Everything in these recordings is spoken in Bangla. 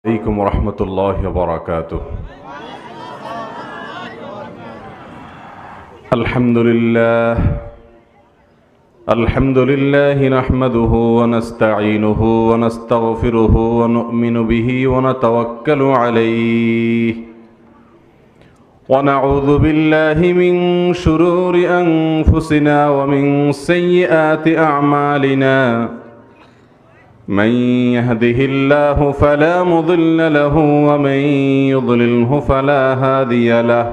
عليكم ورحمة الله وبركاته. الحمد لله نحمده ونستعينه ونستغفره ونؤمن به ونتوكل عليه ونعوذ بالله من شرور أنفسنا ومن سيئات أعمالنا. من يهده الله فلا مضل له ومن يضلله فلا هادي له.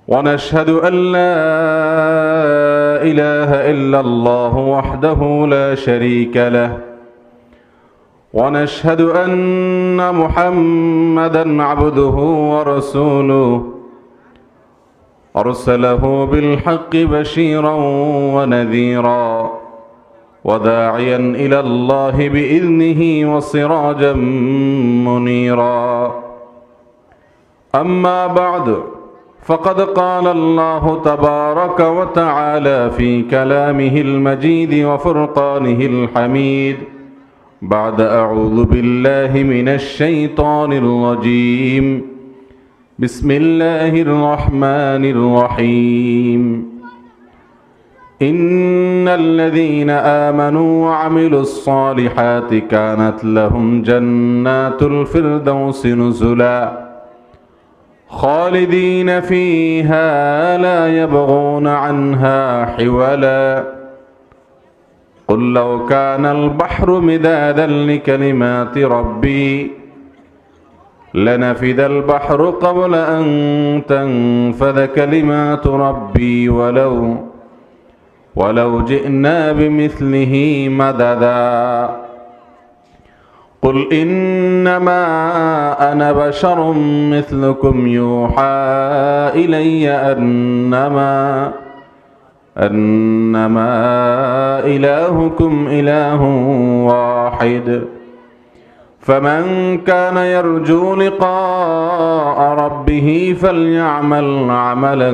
ونشهد أن لا إله إلا الله وحده لا شريك له. ونشهد أن محمدًا عبده ورسوله أرسله بالحق بشيرًا ونذيرًا وداعيا إلى الله بإذنه وسراجا منيرا. أما بعد فقد قال الله تبارك وتعالى في كلامه المجيد وفرقانه الحميد بعد أعوذ بالله من الشيطان الرجيم. بسم الله الرحمن الرحيم. إن الذين آمنوا وعملوا الصالحات كانت لهم جنات الفردوس نزلا خالدين فيها لا يبغون عنها حولا. قل لو كان البحر مدادا لكلمات ربي لنفد البحر قبل أن تنفذ كلمات ربي ولو جئنا بمثله مددا. قل إنما أنا بشر مثلكم يوحى إلي أنما إلهكم إله واحد. فمن كان يرجو لقاء ربه فليعمل عملا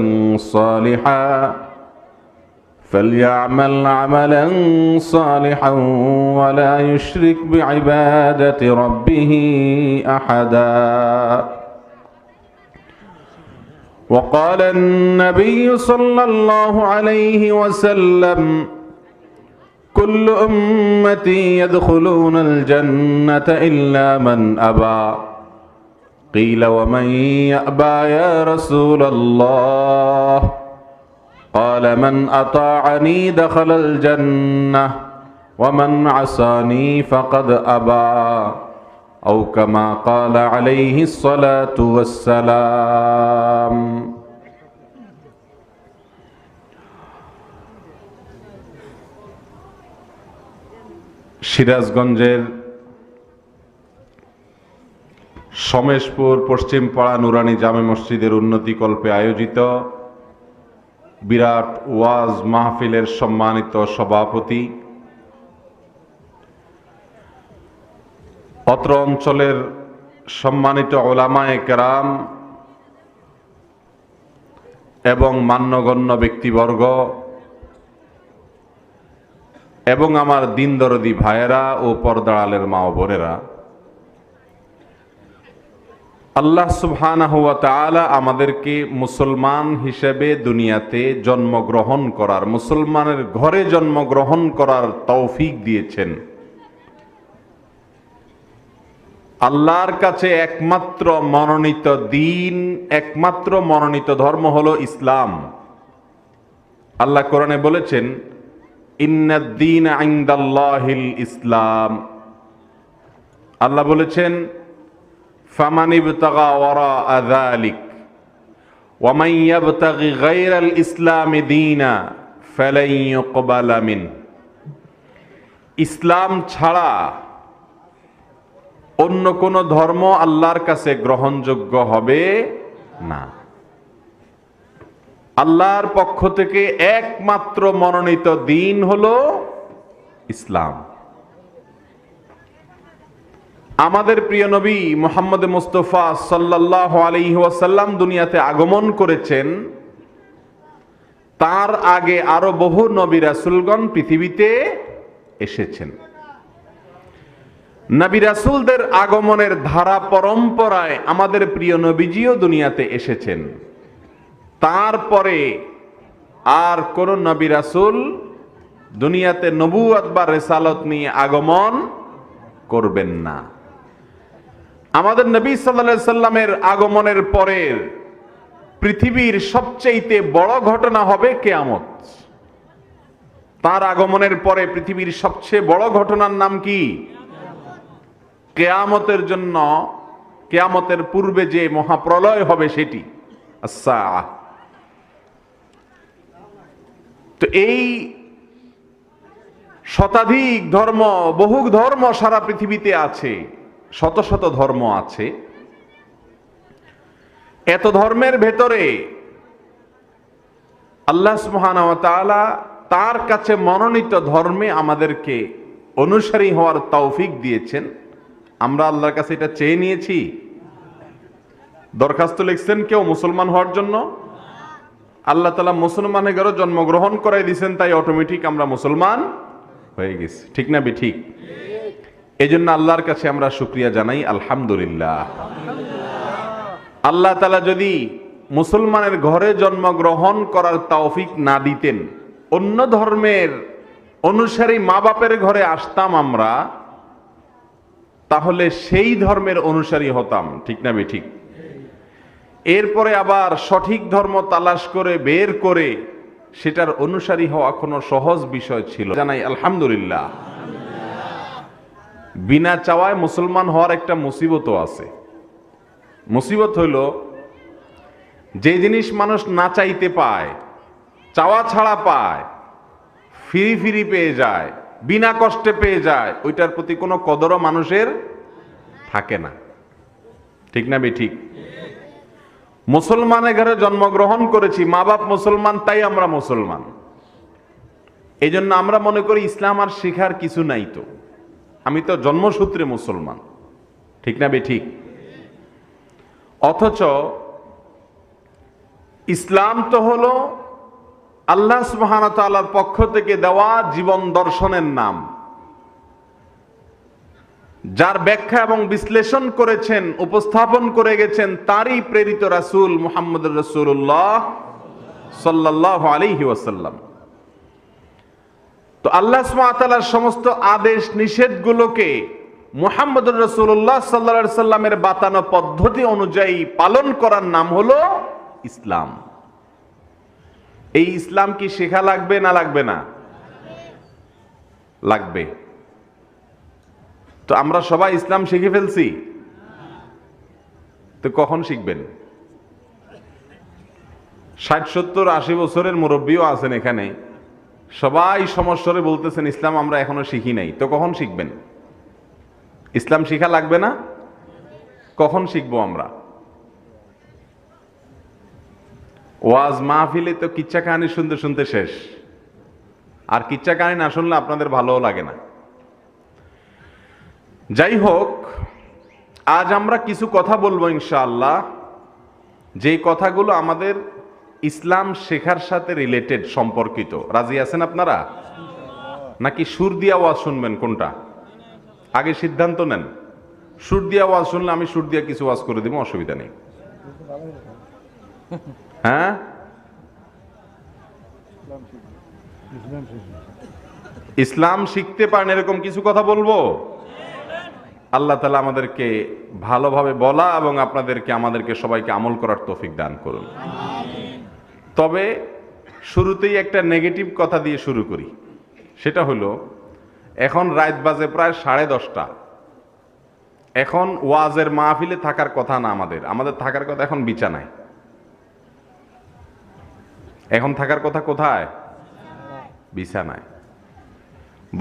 صالحا ولا يشرك بعبادة ربه أحدا. وقال النبي صلى الله عليه وسلم كل أمتي يدخلون الجنة إلا من أبى. قيل ومن يأبى يا رسول الله؟ قال من أطاعني دخل الجنة ومن عصاني فقد أبى أو كما قال عليه الصلاة والسلام. সিরাজগঞ্জের সমেশপুর পশ্চিমপাড়া নুরানি জামে মসজিদের উন্নতিকল্পে আয়োজিত বিরাট ওয়াজ মাহফিলের সম্মানিত সভাপতি, অত্র অঞ্চলের সম্মানিত উলামায়ে কেরাম এবং মান্যগণ্য ব্যক্তিবর্গ এবং আমার দিনদরদি ভাইয়েরা ও পর্দার আলের মা ও বোনেরা, আল্লাহ সুবহানাহু ওয়া তাআলা আমাদেরকে মুসলমান হিসেবে দুনিয়াতে জন্মগ্রহণ করার, মুসলমানের ঘরে জন্মগ্রহণ করার তৌফিক দিয়েছেন। আল্লাহর কাছে একমাত্র মনোনীত দিন, একমাত্র মনোনীত ধর্ম হলো ইসলাম। আল্লাহ কোরআনে বলেছেন ইন্নাদ-দীনা ইনদাল্লাহিল ইসলাম। আল্লাহ বলেছেন ফামান ইবতাগা ওয়ারাআ যালিক ওয়া মান ইয়াবতাগি গায়রাল ইসলামি দীনা ফালান ইউকবালা মিন। ইসলাম ছাড়া অন্য কোন ধর্ম আল্লাহর কাছে গ্রহণযোগ্য হবে না। আল্লাহর পক্ষ থেকে একমাত্র মনোনীত দিন হলো ইসলাম। আমাদের প্রিয় নবী মুহাম্মদ মুস্তাফা সাল্লাল্লাহু আলাইহি ওয়াসাল্লাম দুনিয়াতে আগমন করেছেন, তার আগে আরো বহু নবী রাসূলগণ পৃথিবীতে এসেছেন। নবী রাসূলদের আগমনের ধারা পরম্পরায় আমাদের প্রিয় নবীজিও দুনিয়াতে এসেছেন। তারপরে আর কোন নবী রাসূল দুনিয়াতে নবুয়ত বা রিসালাত নিয়ে আগমন করবেন না। আমাদের নবী সাল্লাল্লাহু আলাইহি সাল্লামের আগমনের পরের পৃথিবীর সবচেয়ে বড় ঘটনা হবে কিয়ামত। তার আগমনের পরে পৃথিবীর সবচেয়ে বড় ঘটনার নাম কি? কিয়ামতের জন্য, কিয়ামতের পূর্বে যে মহাপ্রলয় হবে সেটি আস-সাআহ। তো এই শতাধিক ধর্ম, বহু ধর্ম সারা পৃথিবীতে আছে, শত শত ধর্ম আছে। এত ধর্মের ভেতরে আল্লাহ সুবহানাহু ওয়া তাআলা তার কাছে মনোনীত ধর্মে আমাদেরকে অনুসারী হওয়ার তৌফিক দিয়েছেন। আমরা আল্লাহর কাছে এটা চেয়ে নিয়েছি? দরখাস্ত লিখছেন কেউ মুসলমান হওয়ার জন্য? আল্লাহ তাআলা মুসলমানের ঘরে জন্মগ্রহণ করাই দিয়েছেন, তাই অটোমেটিক আমরা মুসলমান হয়ে গেছি। ঠিক না ঠিক? এই জন্য আল্লাহর কাছে আমরা শুকরিয়া জানাই, আলহামদুলিল্লাহ। আল্লাহ তাআলা যদি মুসলমানের ঘরে জন্মগ্রহণ করার তৌফিক না দিতেন, অন্য ধর্মের অনুসারী মা বাপের ঘরে আসতাম আমরা, তাহলে সেই ধর্মের অনুসারী হতাম। ঠিক না ঠিক? এরপরে আবার সঠিক ধর্ম তালাশ করে বের করে সেটার অনুসারী হওয়া কোনো সহজ বিষয় ছিল জানাই, আলহামদুলিল্লাহ। বিনা চাওয়ায় মুসলমান হওয়ার একটা মুসিবতও আছে। মুসিবত হইল, যে জিনিস মানুষ না চাইতে পায়, চাওয়া ছাড়া পায়, ফিরি ফিরি পেয়ে যায়, বিনা কষ্টে পেয়ে যায়, ওইটার প্রতি কোনো কদরও মানুষের থাকে না। ঠিক না ঠিক? মুসলমানের ঘরে জন্মগ্রহণ করেছি, মা বাপ মুসলমান, তাই আমরা মুসলমান। এই জন্য আমরা মনে করি ইসলাম আর শেখার কিছু নাই, তো আমি তো জন্মসূত্রে মুসলমান। ঠিক না ঠিক? অথচ ইসলাম তো হলো আল্লাহ সুবহানাহু ওয়া তাআলার পক্ষ থেকে দেওয়া জীবন দর্শনের নাম, যার ব্যাখ্যা এবং বিশ্লেষণ করেছেন, উপস্থাপন করে গেছেন তারই প্রেরিত রাসূল মুহাম্মদুর রাসূলুল্লাহ সাল্লাল্লাহু আলাইহি ওয়াসাল্লাম। তো আল্লাহ সুবহানাহু ওয়া তাআলার সমস্ত আদেশ নিষেধগুলোকে মুহাম্মদুর রাসূলুল্লাহ সাল্লাল্লাহু আলাইহি সাল্লামের বাতানো পদ্ধতি অনুযায়ী পালন করার নাম হলো ইসলাম। এই ইসলাম কি শেখা লাগবে না লাগবে না? লাগবে। তো আমরা সবাই ইসলাম শিখে ফেলছি, তো কখন শিখবেন? 60, 70, 80 বছরের মুরব্বীও আছেন এখানে, সবাই সমস্বরে বলতেছেন ইসলাম আমরা এখনো শিখি নাই। তো কখন শিখবেন? ইসলাম শিখা লাগবে না? কখন শিখবো আমরা? ওয়াজ মাহফিলে তো কিচ্ছা কাহিনী শুনতে শুনতে শেষ, আর কিচ্ছা কাহিনী না শুনলে আপনাদের ভালোও লাগে না। যাই হোক, আজ আমরা কিছু কথা বলবো ইনশাআল্লাহ, যে কথাগুলো আমাদের ইসলাম শেখার সাথে রিলেটেড, সম্পর্কিত। রাজি আছেন আপনারা? নাকি সুর দিয়া ওয়াজ শুনবেন? কোনটা আগে সিদ্ধান্ত নেন। সুর দিয়া ওয়াজ শুনলে আমি সুর দিয়া কিছু ওয়াজ করে দিব, অসুবিধা নেই। হ্যাঁ, ইসলাম শিখতে পারেন এরকম কিছু কথা বলবো। আল্লাহ তাআলা আমাদেরকে ভালোভাবে বলা এবং আমাদেরকে সবাইকে আমল করার তৌফিক দান করুন। তবে শুরুতেই একটা নেগেটিভ কথা দিয়ে শুরু করি। সেটা হলো, এখন রাত বাজে প্রায় 10:30। এখন ওয়াজের মাহফিলে থাকার কথা না, আমাদের থাকার কথা এখন বিছানায়। এখন থাকার কথা কোথায়? বিছানায়।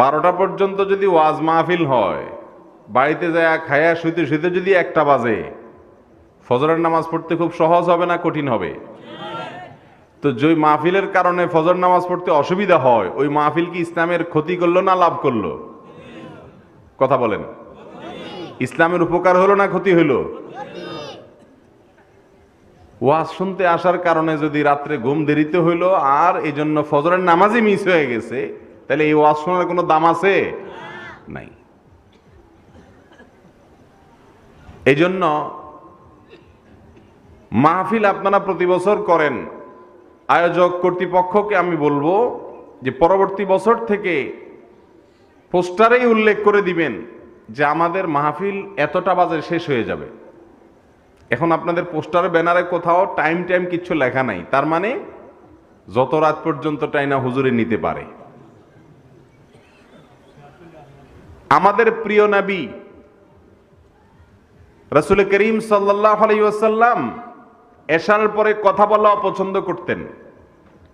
12টা পর্যন্ত যদি ওয়াজ মাহফিল হয়, বাড়িতে যায় খায়া শুইতে শুইতে যদি 1টা বাজে, ফজরের নামাজ পড়তে খুব সহজ হবে না কঠিন হবে? তো যে মাহফিলের কারণে ফজর নামাজ পড়তে অসুবিধা হয়, ওই মাহফিল কি ইসলামের ক্ষতি করলো না লাভ করলো? কথা বলেন। ইসলামের উপকার হলো না ক্ষতি হলো? ওয়াজ শুনতে আসার কারণে যদি রাত্রে ঘুম দেরিতে হইলো আর এই জন্য ফজরের নামাজই মিস হয়ে গেছে, তাহলে এই ওয়াজ শোনার কোনো দাম আছে? নাই। এই জন্য মাহফিল আপনারা প্রতি বছর করেন, আয়োজক কর্তৃপক্ষকে আমি বলবো যে পরবর্তী বছর থেকে পোস্টারেই উল্লেখ করে দিবেন যে আমাদের মাহফিল এতটা বাজে শেষ হয়ে যাবে। এখন আপনাদের পোস্টারে ব্যানারে কোথাও টাইম কিচ্ছু লেখা নাই, তার মানে যত রাত পর্যন্ত টাইনা হুজুরে নিতে পারে। আমাদের প্রিয় নবী রাসূল করিম সাল্লাল্লাহু আলাইহি ওয়াসাল্লাম এশার পরে কথা বলা অপছন্দ করতেন।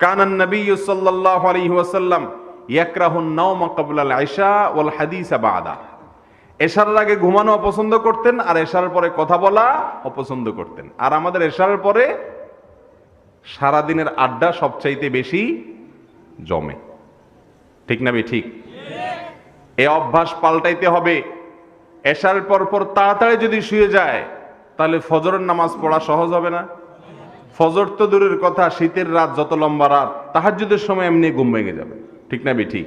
কানান নবী সাল্লাল্লাহু আলাইহি ওয়াসাল্লাম ইয়াকরাহুন নাওমা ক্বাবলাল ইশা ওয়াল হাদিসা বাদা। এশার আগে ঘুমানো অপছন্দ করতেন আর এশার পরে কথা বলা অপছন্দ করতেন। আর আমাদের এশার পরে সারাদিনের আড্ডা সবচাইতে বেশি জমে, ঠিক না বে ঠিক? এই অভ্যাস পাল্টাইতে হবে। এশার পর তাড়াতাড়ি যদি শুয়ে যায় তাহলে ফজরের নামাজ পড়া সহজ হবে না। ফজর তো দূরের কথা, শীতের রাত যত লম্বা রাত, তাহাজ্জুদের সময় এমনি ঘুম ভেঙে যাবে, ঠিক না বে ঠিক?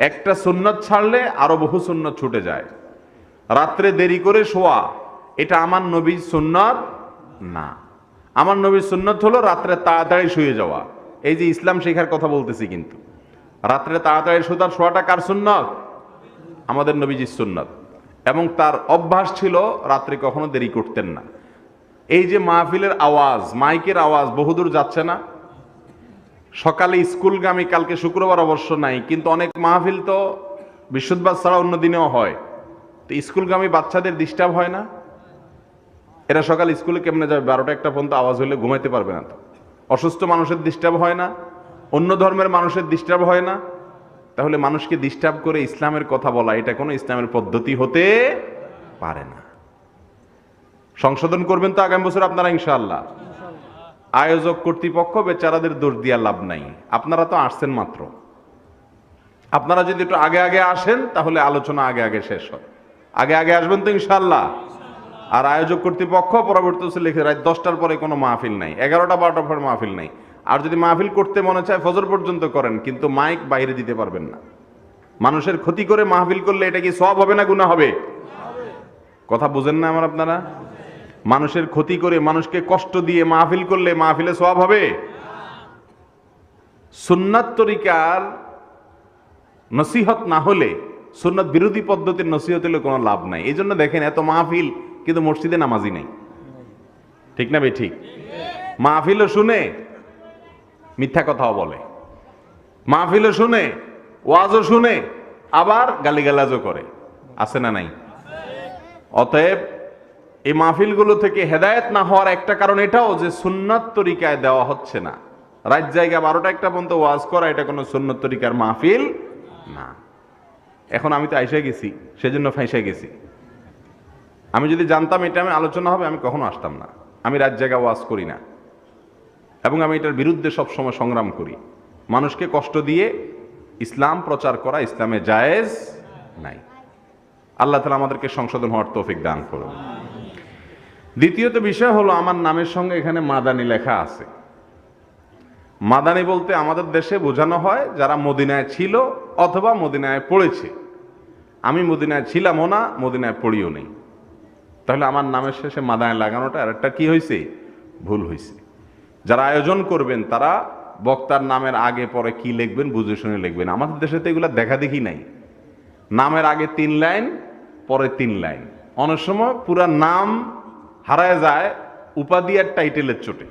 একটা সুন্নত ছাড়লে আরো বহু সুন্নত ছুটে যায়। রাত্রে দেরি করে শোয়া এটা আমার নবীর সুন্নত না। আমার নবীর সুন্নত হলো রাত্রে তাড়াতাড়ি শুয়ে যাওয়া। এই যে ইসলাম শেখার কথা বলতেছি, কিন্তু রাত্রে তাড়াতাড়ি শোয়াটা কার সুন্নত? আমাদের নবীজির সুন্নত। এবং তার অভ্যাস ছিল রাত্রে কখনো দেরি করতেন না। এই যে মাহফিলের আওয়াজ, মাইকের আওয়াজ বহুদূর যাচ্ছে না। সকালে স্কুলগামী, কালকে শুক্রবার অবশ্য নাই, কিন্তু অনেক মাহফিল তো বৃহস্পতিবার ছাড়া অন্য দিনেও হয়। তো স্কুলগামী বাচ্চাদের ডিস্টার্ব হয় না? এরা সকাল স্কুলে কেমনে যাবে? 12টা-1টা পর্যন্ত আওয়াজ হলে ঘুমাইতে পারবে না তো। অসুস্থ মানুষের ডিস্টার্ব হয় না? অন্য ধর্মের মানুষের ডিস্টার্ব হয় না? তাহলে মানুষকে ডিস্টার্ব করে ইসলামের কথা বলা এটা কোনো ইসলামের পদ্ধতি হতে পারে না। সংশোধন করবেন তো আগামী বছর আপনারা ইনশাআল্লাহ। আয়োজক কর্তৃপক্ষ বেচারাদের দোষ দিয়া লাভ নাই, আপনারা তো আসছেন মাত্র। আপনারা যদি একটু আগে আসেন তাহলে আলোচনা আগে শেষ হয়। আগে আসবেন তো ইনশাআল্লাহ। আর আয়োজক কর্তৃপক্ষ পরবর্তী লিখে রাত 10টার পরে কোনো মাহফিল নাই, 11টা-12টার পরে মাহফিল নাই। আর যদি মাহফিল করতে মনে চায় ফজর পর্যন্ত করেন, কিন্তু মাইক বাইরে দিতে পারবেন না। মানুষের ক্ষতি করে মাহফিল করলে এটা কি সওয়াব হবে না গুনাহ হবে? কথা বুঝেন না আমার আপনারা? মানুষের ক্ষতি করে, মানুষকে কষ্ট দিয়ে মাহফিল করলে মাহফিলে সওয়াব হবে? সুন্নাত তরিকার নসিহত না হলে, সুন্নাত বিরোধী পদ্ধতির নসিহত হলে কোনো লাভ নাই। এই জন্য দেখেন এত মাহফিল কিন্তু মসজিদে নামাজি নেই, ঠিক না বে ঠিক? মাহফিলও শুনে মিথ্যা কথাও বলে, মাহফিলও শুনে ওয়াজও শুনে আবার গালিগালাজও করে, আছে না নাই? অতএব এই মাহফিলগুলো থেকে হেদায়েত না হওয়ার একটা কারণ এটাও যে সুন্নাত তরিকায় দেওয়া হচ্ছে না। রাত জায়গা 12টা-1টা পর্যন্ত ওয়াজ করা এটা কোনো সুন্নাত তরিকার মাহফিল না। এখন আমি তো আইসা গেছি, সেজন্য ফাইসা গেছি। আমি যদি জানতাম এটা আমি আলোচনা হবে, আমি কখনো আসতাম না। আমি রাত জায়গা ওয়াজ করি না এবং আমি এটার বিরুদ্ধে সবসময় সংগ্রাম করি। মানুষকে কষ্ট দিয়ে ইসলাম প্রচার করা ইসলামে জায়েজ নাই। আল্লাহ তাআলা আমাদেরকে সংশোধন হওয়ার তৌফিক দান করুন। দ্বিতীয়ত বিষয় হলো, আমার নামের সঙ্গে এখানে মাদানী লেখা আছে। মাদানী বলতে আমাদের দেশে বোঝানো হয় যারা মদিনায় ছিল অথবা মদিনায় পড়েছে। আমি মদিনায় ছিলামও না, মদিনায় পড়িও নেই। তাহলে আমার নামের শেষে মাদানী লাগানোটা আর একটা কি হয়েছে? ভুল হয়েছে। যারা আয়োজন করবেন তারা বক্তার নামের আগে পরে কি লিখবেন বুঝে শুনে লিখবেন। আমাদের দেশে তো এগুলো দেখা দেখি নাই। নামের আগে 3 লাইন, পরে 3 লাইন। অনেক সময় পুরা নাম হারায় যায় উপাধি আর টাইটেলের চোটে,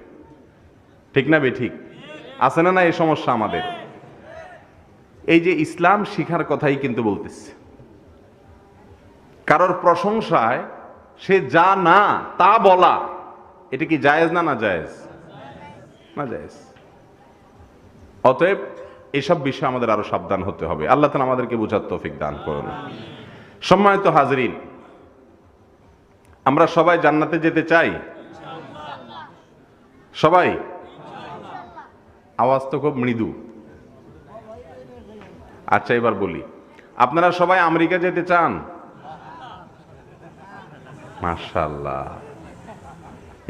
ঠিক না বে ঠিক? আছে না এই সমস্যা আমাদের? এই যে ইসলাম শিখার কথাই কিন্তু বলতেছে। কারোর প্রশংসায় সে যা না তা বলা, এটা কি জায়েজ না? না জায়েজ? না জায়েজ। অতএব এসব বিষয়ে আমাদের আরো সাবধান হতে হবে। আল্লাহ তাআলা আমাদেরকে বুঝার তৌফিক দান করুন। সম্মানিত হাজরিন, আমরা সবাই জান্নাতে যেতে চাই? সবাই? আওয়াজ তো খুব মৃদু। আচ্ছা এবার বলি, আপনারা সবাই আমেরিকা যেতে চান? মাশাআল্লাহ,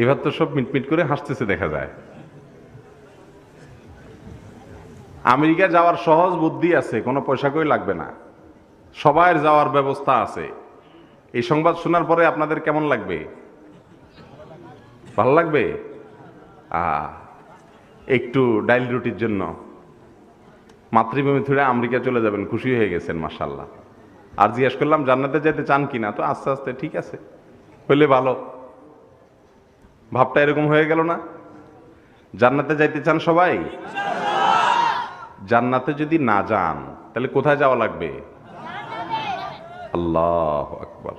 এবার তো সব মিটমিট করে হাসতেছে দেখা যায়। আমেরিকা যাওয়ার সহজ বুদ্ধি আছে, কোনো পয়সা কই লাগবে না, সবার যাওয়ার ব্যবস্থা আছে। এই সংবাদ শোনার পরে আপনাদের কেমন লাগবে? ভালো লাগবে? একটু ডাইল রুটির জন্য মাতৃভূমি ছুড়ে আমেরিকা চলে যাবেন, খুশি হয়ে গেছেন মাশাআল্লাহ। আর জিজ্ঞেস করলাম জান্নাতে যেতে চান কিনা, তো আস্তে আস্তে ঠিক আছে হইলে ভালো। ভাবটা এরকম হয়ে গেল না? জান্নাতে যাইতে চান সবাই? জান্নাতে যদি না যান তাহলে কোথায় যাওয়া লাগবে? আল্লাহু আকবার।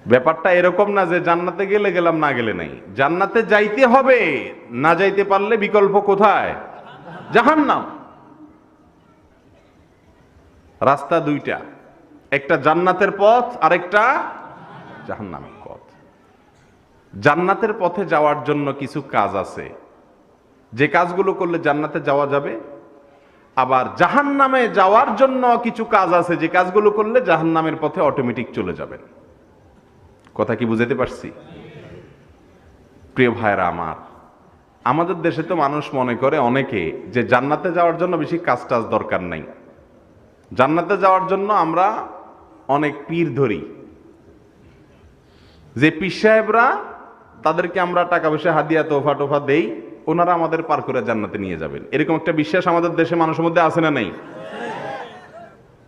ব্যাপারটা এরকম না যে জান্নাতে গেলে গেলাম, না গেলে নাই। জান্নাতে যাইতে হবে, না যাইতে পারলে বিকল্প কোথায়? জাহান্নাম। রাস্তা দুইটা, একটা জান্নাতের পথ আর একটা জাহান্নামের পথ। জান্নাতের পথে যাওয়ার জন্য কিছু কাজ আছে, যে কাজগুলো করলে জান্নাতে যাওয়া যাবে। আবার জাহান্নামে যাওয়ার জন্য কিছু কাজ আছে, যে কাজগুলো করলে জাহান্নামের পথে অটোমেটিক চলে যাবেন। কথা কি বুঝাতে পারছি? প্রিয় ভাইরা আমার, আমাদের দেশে তো মানুষ মনে করে অনেকে যে জান্নাতে যাওয়ার জন্য বেশি কাজ টাজ দরকার নাই। জান্নাতে যাওয়ার জন্য আমরা অনেক পীর ধরি, যে পীর সাহেবরা, তাদেরকে আমরা টাকা পয়সা হাদিয়া তোফা টোফা দেই, ওনারা আমাদের পার করে জান্নাতে নিয়ে যাবেন। এরকম একটা বিশ্বাস আমাদের দেশে মানুষের মধ্যে আছে না নেই?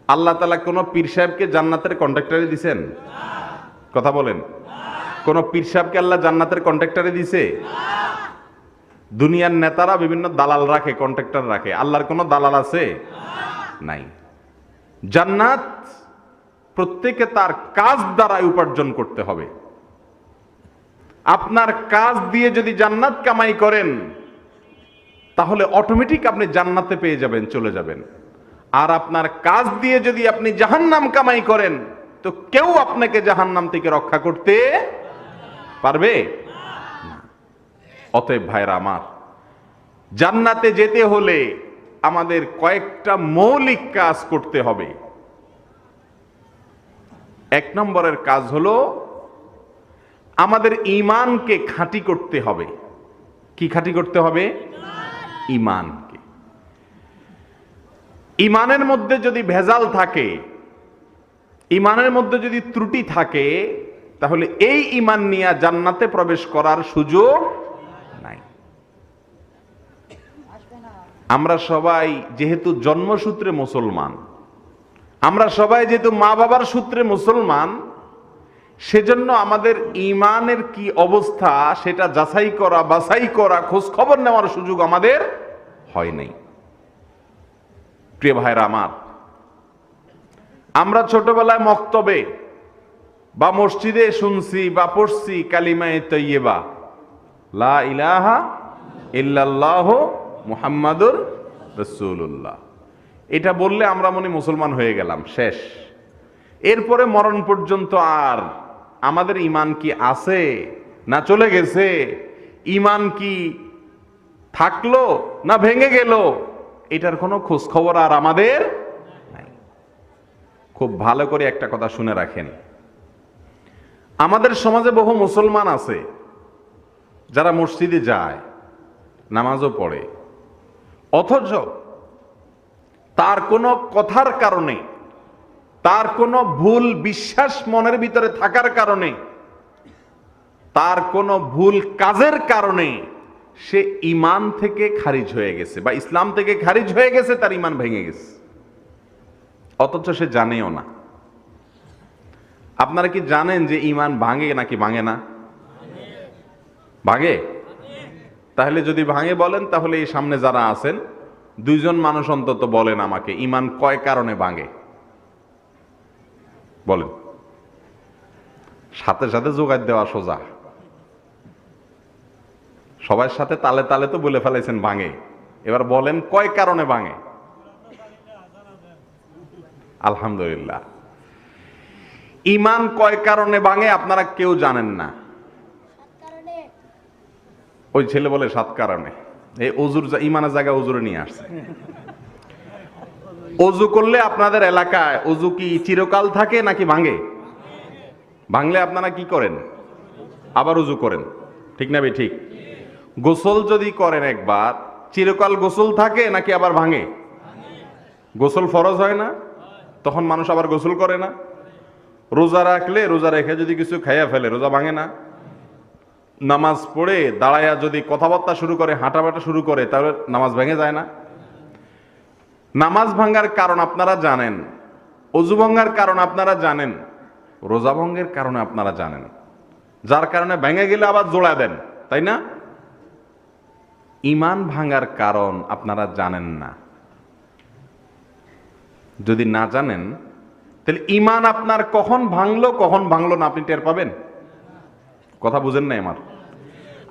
আল্লাহ তাআলা কোন পীর সাহেবকে জান্নাতের কন্ট্রাক্টরে দিছেন? কথা বলেন। কোন পীর সাহেবকে আল্লাহ জান্নাতের কন্ট্রাক্টরে দিছে? দুনিয়ার নেতারা বিভিন্ন দালাল রাখে, কন্ট্রাক্টর রাখে। আল্লাহর কোন দালাল আছে? নাই। জান্নাত প্রত্যেকে তার কাজ দ্বারা উপার্জন করতে হবে। আপনার কাজ দিয়ে যদি জান্নাত কামাই করেন তাহলে অটোমেটিক আপনি জান্নাতে পেয়ে যাবেন, চলে যাবেন। আর আপনার কাজ দিয়ে যদি আপনি জাহান্নাম কামাই করেন তো কেউ আপনাকে জাহান্নাম থেকে রক্ষা করতে পারবে না। অতএব ভাইরা আমার, জান্নাতে যেতে হলে আমাদের কয়েকটা মৌলিক কাজ করতে হবে। এক নম্বরের কাজ হলো আমাদের ঈমানকে খাঁটি করতে হবে। কি খাঁটি করতে হবে? ঈমানকে। ঈমানের মধ্যে যদি ভেজাল থাকে, ঈমানের মধ্যে যদি ত্রুটি থাকে, তাহলে এই ঈমান নিয়ে জান্নাতে প্রবেশ করার সুযোগ নাই। আমরা সবাই যেহেতু জন্মসূত্রে মুসলমান, আমরা সবাই যেহেতু মা বাবার সূত্রে মুসলমান, সেজন্য আমাদের ঈমানের কি অবস্থা সেটা যাচাই করা, বাছাই করা, খোঁজ খবর নেওয়ার সুযোগ আমাদের হয় নাই। প্রিয় ভাইরা আমার, আমরা ছোটবেলায় মক্তবে বা মসজিদে শুনছি বা পড়ছি কালিমায়ে তাইয়্যিবা, লা ইলাহা ইল্লাল্লাহু মুহাম্মাদুর রাসূলুল্লাহ। এটা বললে আমরা মনে মুসলমান হয়ে গেলাম, শেষ। এরপরে মরণ পর্যন্ত আর আমাদের ঈমান কি আছে না চলে গেছে, ঈমান কি থাকলো না ভেঙে গেল, এটার কোনো খোঁজ খবর আর আমাদের নাই। খুব ভালো করে একটা কথা শুনে রাখেন, আমাদের সমাজে বহু মুসলমান আছে যারা মসজিদে যায়, নামাজও পড়ে, অথচ তার কোনো কথার কারণে, তার কোনো ভুল বিশ্বাস মনের ভিতরে থাকার কারণে, তার কোনো ভুল কাজের কারণে সে ঈমান থেকে খারিজ হয়ে গেছে বা ইসলাম থেকে খারিজ হয়ে গেছে, তার ঈমান ভেঙে গেছে, অথচ সে জানেও না। আপনারা কি জানেন যে ঈমান ভাঙে নাকি ভাঙে না? ভাঙে। তাহলে যদি ভাঙে বলেন, তাহলে এই সামনে যারা আছেন দুইজন মানুষ অন্তত বলেন আমাকে, ঈমান কয় কারণে ভাঙে বলেন। সাথে সাথে যোগাযোগ দেওয়া সোজা, সবার সাথে তালে তালে তো বলে ফেলাইছেন ভাঙে। এবার বলেন কয় কারণে ভাঙে? আলহামদুলিল্লাহ, ঈমান কয় কারণে ভাঙে আপনারা কেউ জানেন না। ওই ছেলে বলে 7 কারণে। এই অজুর ঈমানের জায়গায় অজুরে নিয়ে আসছে। অজু করলে আপনাদের এলাকায় অজু কি চিরকাল থাকে নাকি ভাঙে? ভাঙলে আপনারা কি করেন? আবার অজু করেন, ঠিক না? ঠিক। গোসল যদি করেন একবার, চিরকাল গোসল থাকে নাকি আবার ভাঙে? গোসল ফরজ হয় না, তখন মানুষ আবার গোসল করে না। রোজা রাখলে রোজা রেখে যদি কিছু খাইয়া ফেলে রোজা ভাঙে না? নামাজ পড়ে দাঁড়াইয়া যদি কথাবার্তা শুরু করে, হাঁটাবাটা শুরু করে, তাহলে নামাজ ভেঙে যায় না? নামাজ ভাঙার কারণ আপনারা জানেন, অজু ভাঙার কারণ আপনারা জানেন, রোজা ভঙ্গের কারণে আপনারা জানেন, যার কারণে ভেঙে গেলে আবার জোড়া দেন, তাই না? ঈমান ভাঙার কারণ আপনারা জানেন না। যদি না জানেন তাহলে ঈমান আপনার কখন ভাঙলো কখন ভাঙলো না আপনি টের পাবেন? কথা বুঝেন না আমার?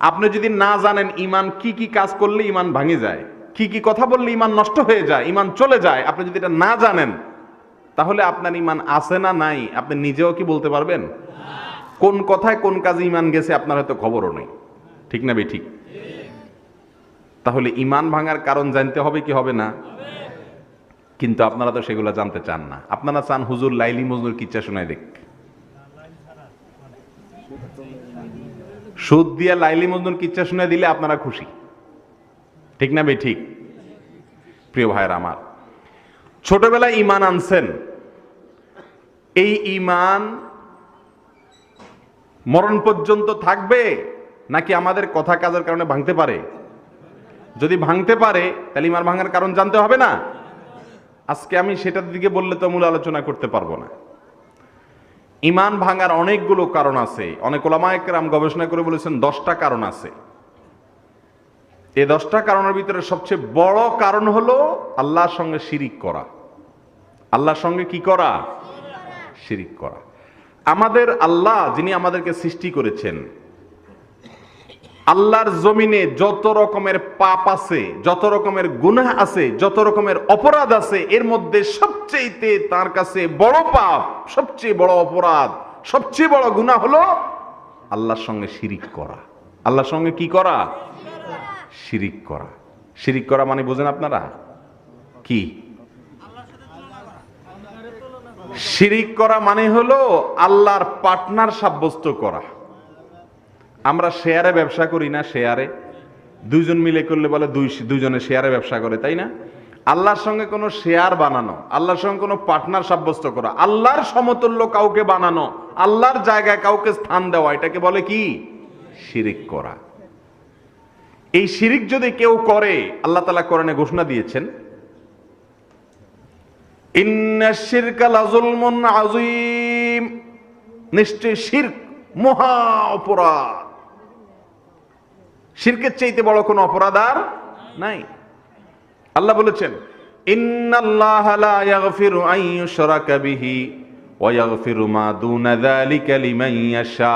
আপনি যদি না জানেন ঈমান কি কি কাজ করলে ঈমান ভাঙে যায়, কি কি কথা বললে ঈমান নষ্ট হয়ে যায়, ঈমান চলে যায়, আপনি যদি এটা না জানেন তাহলে আপনার ঈমান আছে না নাই আপনি নিজেও কি বলতে পারবেন? কোন কথায় কোন কাজে ঈমান গেছে আপনার হয়তো খবরও নেই, ঠিক না ঠিক? তাহলে ঈমান ভাঙার কারণ জানতে হবে কি হবে না? কিন্তু আপনারা তো সেগুলো জানতে চান না। আপনারা চান হুজুর লাইলি মজনুর কিচ্ছা শোনায় দেখ। সুদ দিয়া লাইলি মজনুর কিচ্ছা শোনায় দিলে আপনারা খুশি, ঠিক না ঠিক? প্রিয় ভাইয়ের আমার, ছোটবেলায় ঈমান আনছেন, এই ঈমান মরণ পর্যন্ত থাকবে নাকি আমাদের কথা কাজের কারণে ভাঙতে পারে? যদি ভাঙতে পারে তাহলে ঈমান ভাঙার কারণ জানতে হবে না? আজকে আমি সেটার দিকে বললে তো মূল আলোচনা করতে পারবো না। ঈমান ভাঙার অনেকগুলো কারণ আছে। অনেক ওলামায়ে কেরাম গবেষণা করে বলেছেন 10টা কারণ আছে। এই 10টা কারণের ভিতরে সবচেয়ে বড় কারণ হলো আল্লাহর সঙ্গে শিরিক করা। আল্লাহর সঙ্গে কি করা? শিরিক করা। আমাদের আল্লাহ যিনি আমাদেরকে সৃষ্টি করেছেন, আল্লাহর জমিনে যত রকমের পাপ আছে, যত রকমের গুনাহ আছে, যত রকমের অপরাধ আছে, এর মধ্যে সবচেয়ে তার কাছে বড় পাপ, সবচেয়ে বড় অপরাধ, সবচেয়ে বড় গুনাহ হলো আল্লাহর সঙ্গে শিরিক করা। আল্লাহর সঙ্গে কি করা? শিরিক করা। শিরিক করা মানে বুঝেন আপনারা কি? শিরিক করা মানে হলো আল্লাহর পার্টনার সাব্যস্ত করা। আমরা শেয়ারে ব্যবসা করি না? শেয়ারে দুইজন মিলে করলে বলে দুইজনে শেয়ারে ব্যবসা করে, তাই না? আল্লাহর সঙ্গে কোনো শেয়ার বানানো, আল্লাহর সঙ্গে কোনো পার্টনার সাব্যস্ত করা, আল্লাহর সমতুল্য কাউকে বানানো, আল্লাহর জায়গায় কাউকে স্থান দেওয়া, এটাকে বলে কি? শিরিক করা। এই শিরিক যদি কেউ করে, আল্লাহ তাআলা কোরআনে ঘোষণা দিয়েছেন, ইন্নাশ শিরকা লাযুলমুন আযীম, নিশ্চয় শিরক মহা অপরাধ। শিরকের চাইতে বড় কোনো অপরাধ আর নাই। আল্লাহ বলেছেন, ইন্নাল্লাহা লা ইয়াগফিরু আন ইউশরাকা বিহি ওয়া ইয়াগফিরু মা দুনা যালিকা লিমান ইয়াশা।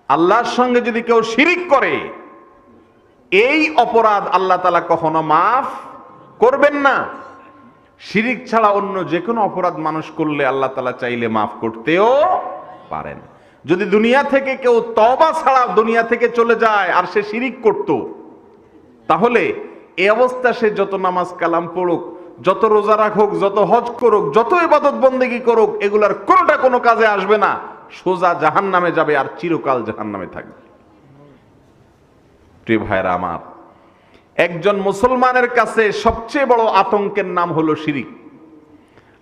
আল্লাহর সঙ্গে যদি কেউ শিরিক করে, এই অপরাধ আল্লাহ তাআলা কখনো মাফ করবেন না। শিরিক ছাড়া অন্য যে কোনো অপরাধ মানুষ করলে আল্লাহ তাআলা চাইলে মাফ করতেও পারেন। যদি দুনিয়া থেকে কেউ তওবা ছাড়া দুনিয়া থেকে চলে যায় আর সে শিরিক করত, তাহলে এই অবস্থা সে যত নামাজ কালাম পড়ুক, যত রোজা রাখুক, যত হজ করুক, যত ইবাদত বন্দেগী করুক, এগুলার কোনোটা কোনো কাজে আসবে না। সোজা জাহান্নামে যাবে আর চিরকাল জাহান্নামে থাকবে। প্রিয় ভাইরা আমার, একজন মুসলমানের কাছে সবচেয়ে বড় আতঙ্কের নাম হলো শিরিক।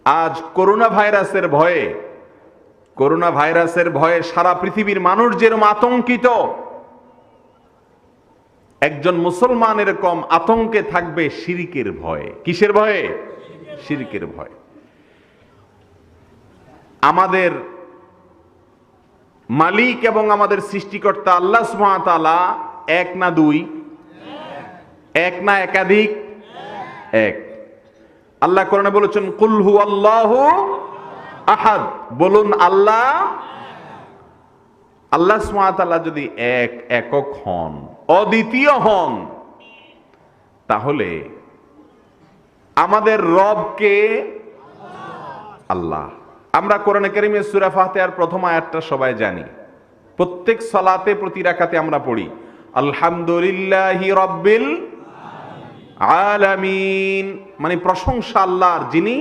আজ করোনা ভাইরাসের ভয়ে সারা পৃথিবীর মানুষ যেরকম আতঙ্কিত, একজন মুসলমান এরকম আতঙ্কে থাকবে শিরিকের ভয়ে। কিসের ভয়ে? শিরিকের ভয়ে। আমাদের মালিক এবং আমাদের সৃষ্টিকর্তা আল্লাহ সুবহানাহু ওয়া তাআলা এক না দুই? এক না একাধিক? এক। আল্লাহ কোরআনে বলেছেন, কুল হুয়াল্লাহু আহাদ, বলুন আল্লাহ। আল্লাহ সুবহানাহু ওয়া তাআলা যদি একক হন, অদ্বিতীয় হন, তাহলে আমাদের রব কে? আল্লাহ। আমরা কোরআনে কারীমের সূরা ফাতিহার প্রথম আয়াতটা সবাই জানি। প্রত্যেক সালাতে প্রতি রাকাতে আমরা পড়ি আলহামদুলিল্লাহি রাব্বিল আলামিন, মানে প্রশংসা আল্লাহর, যিনি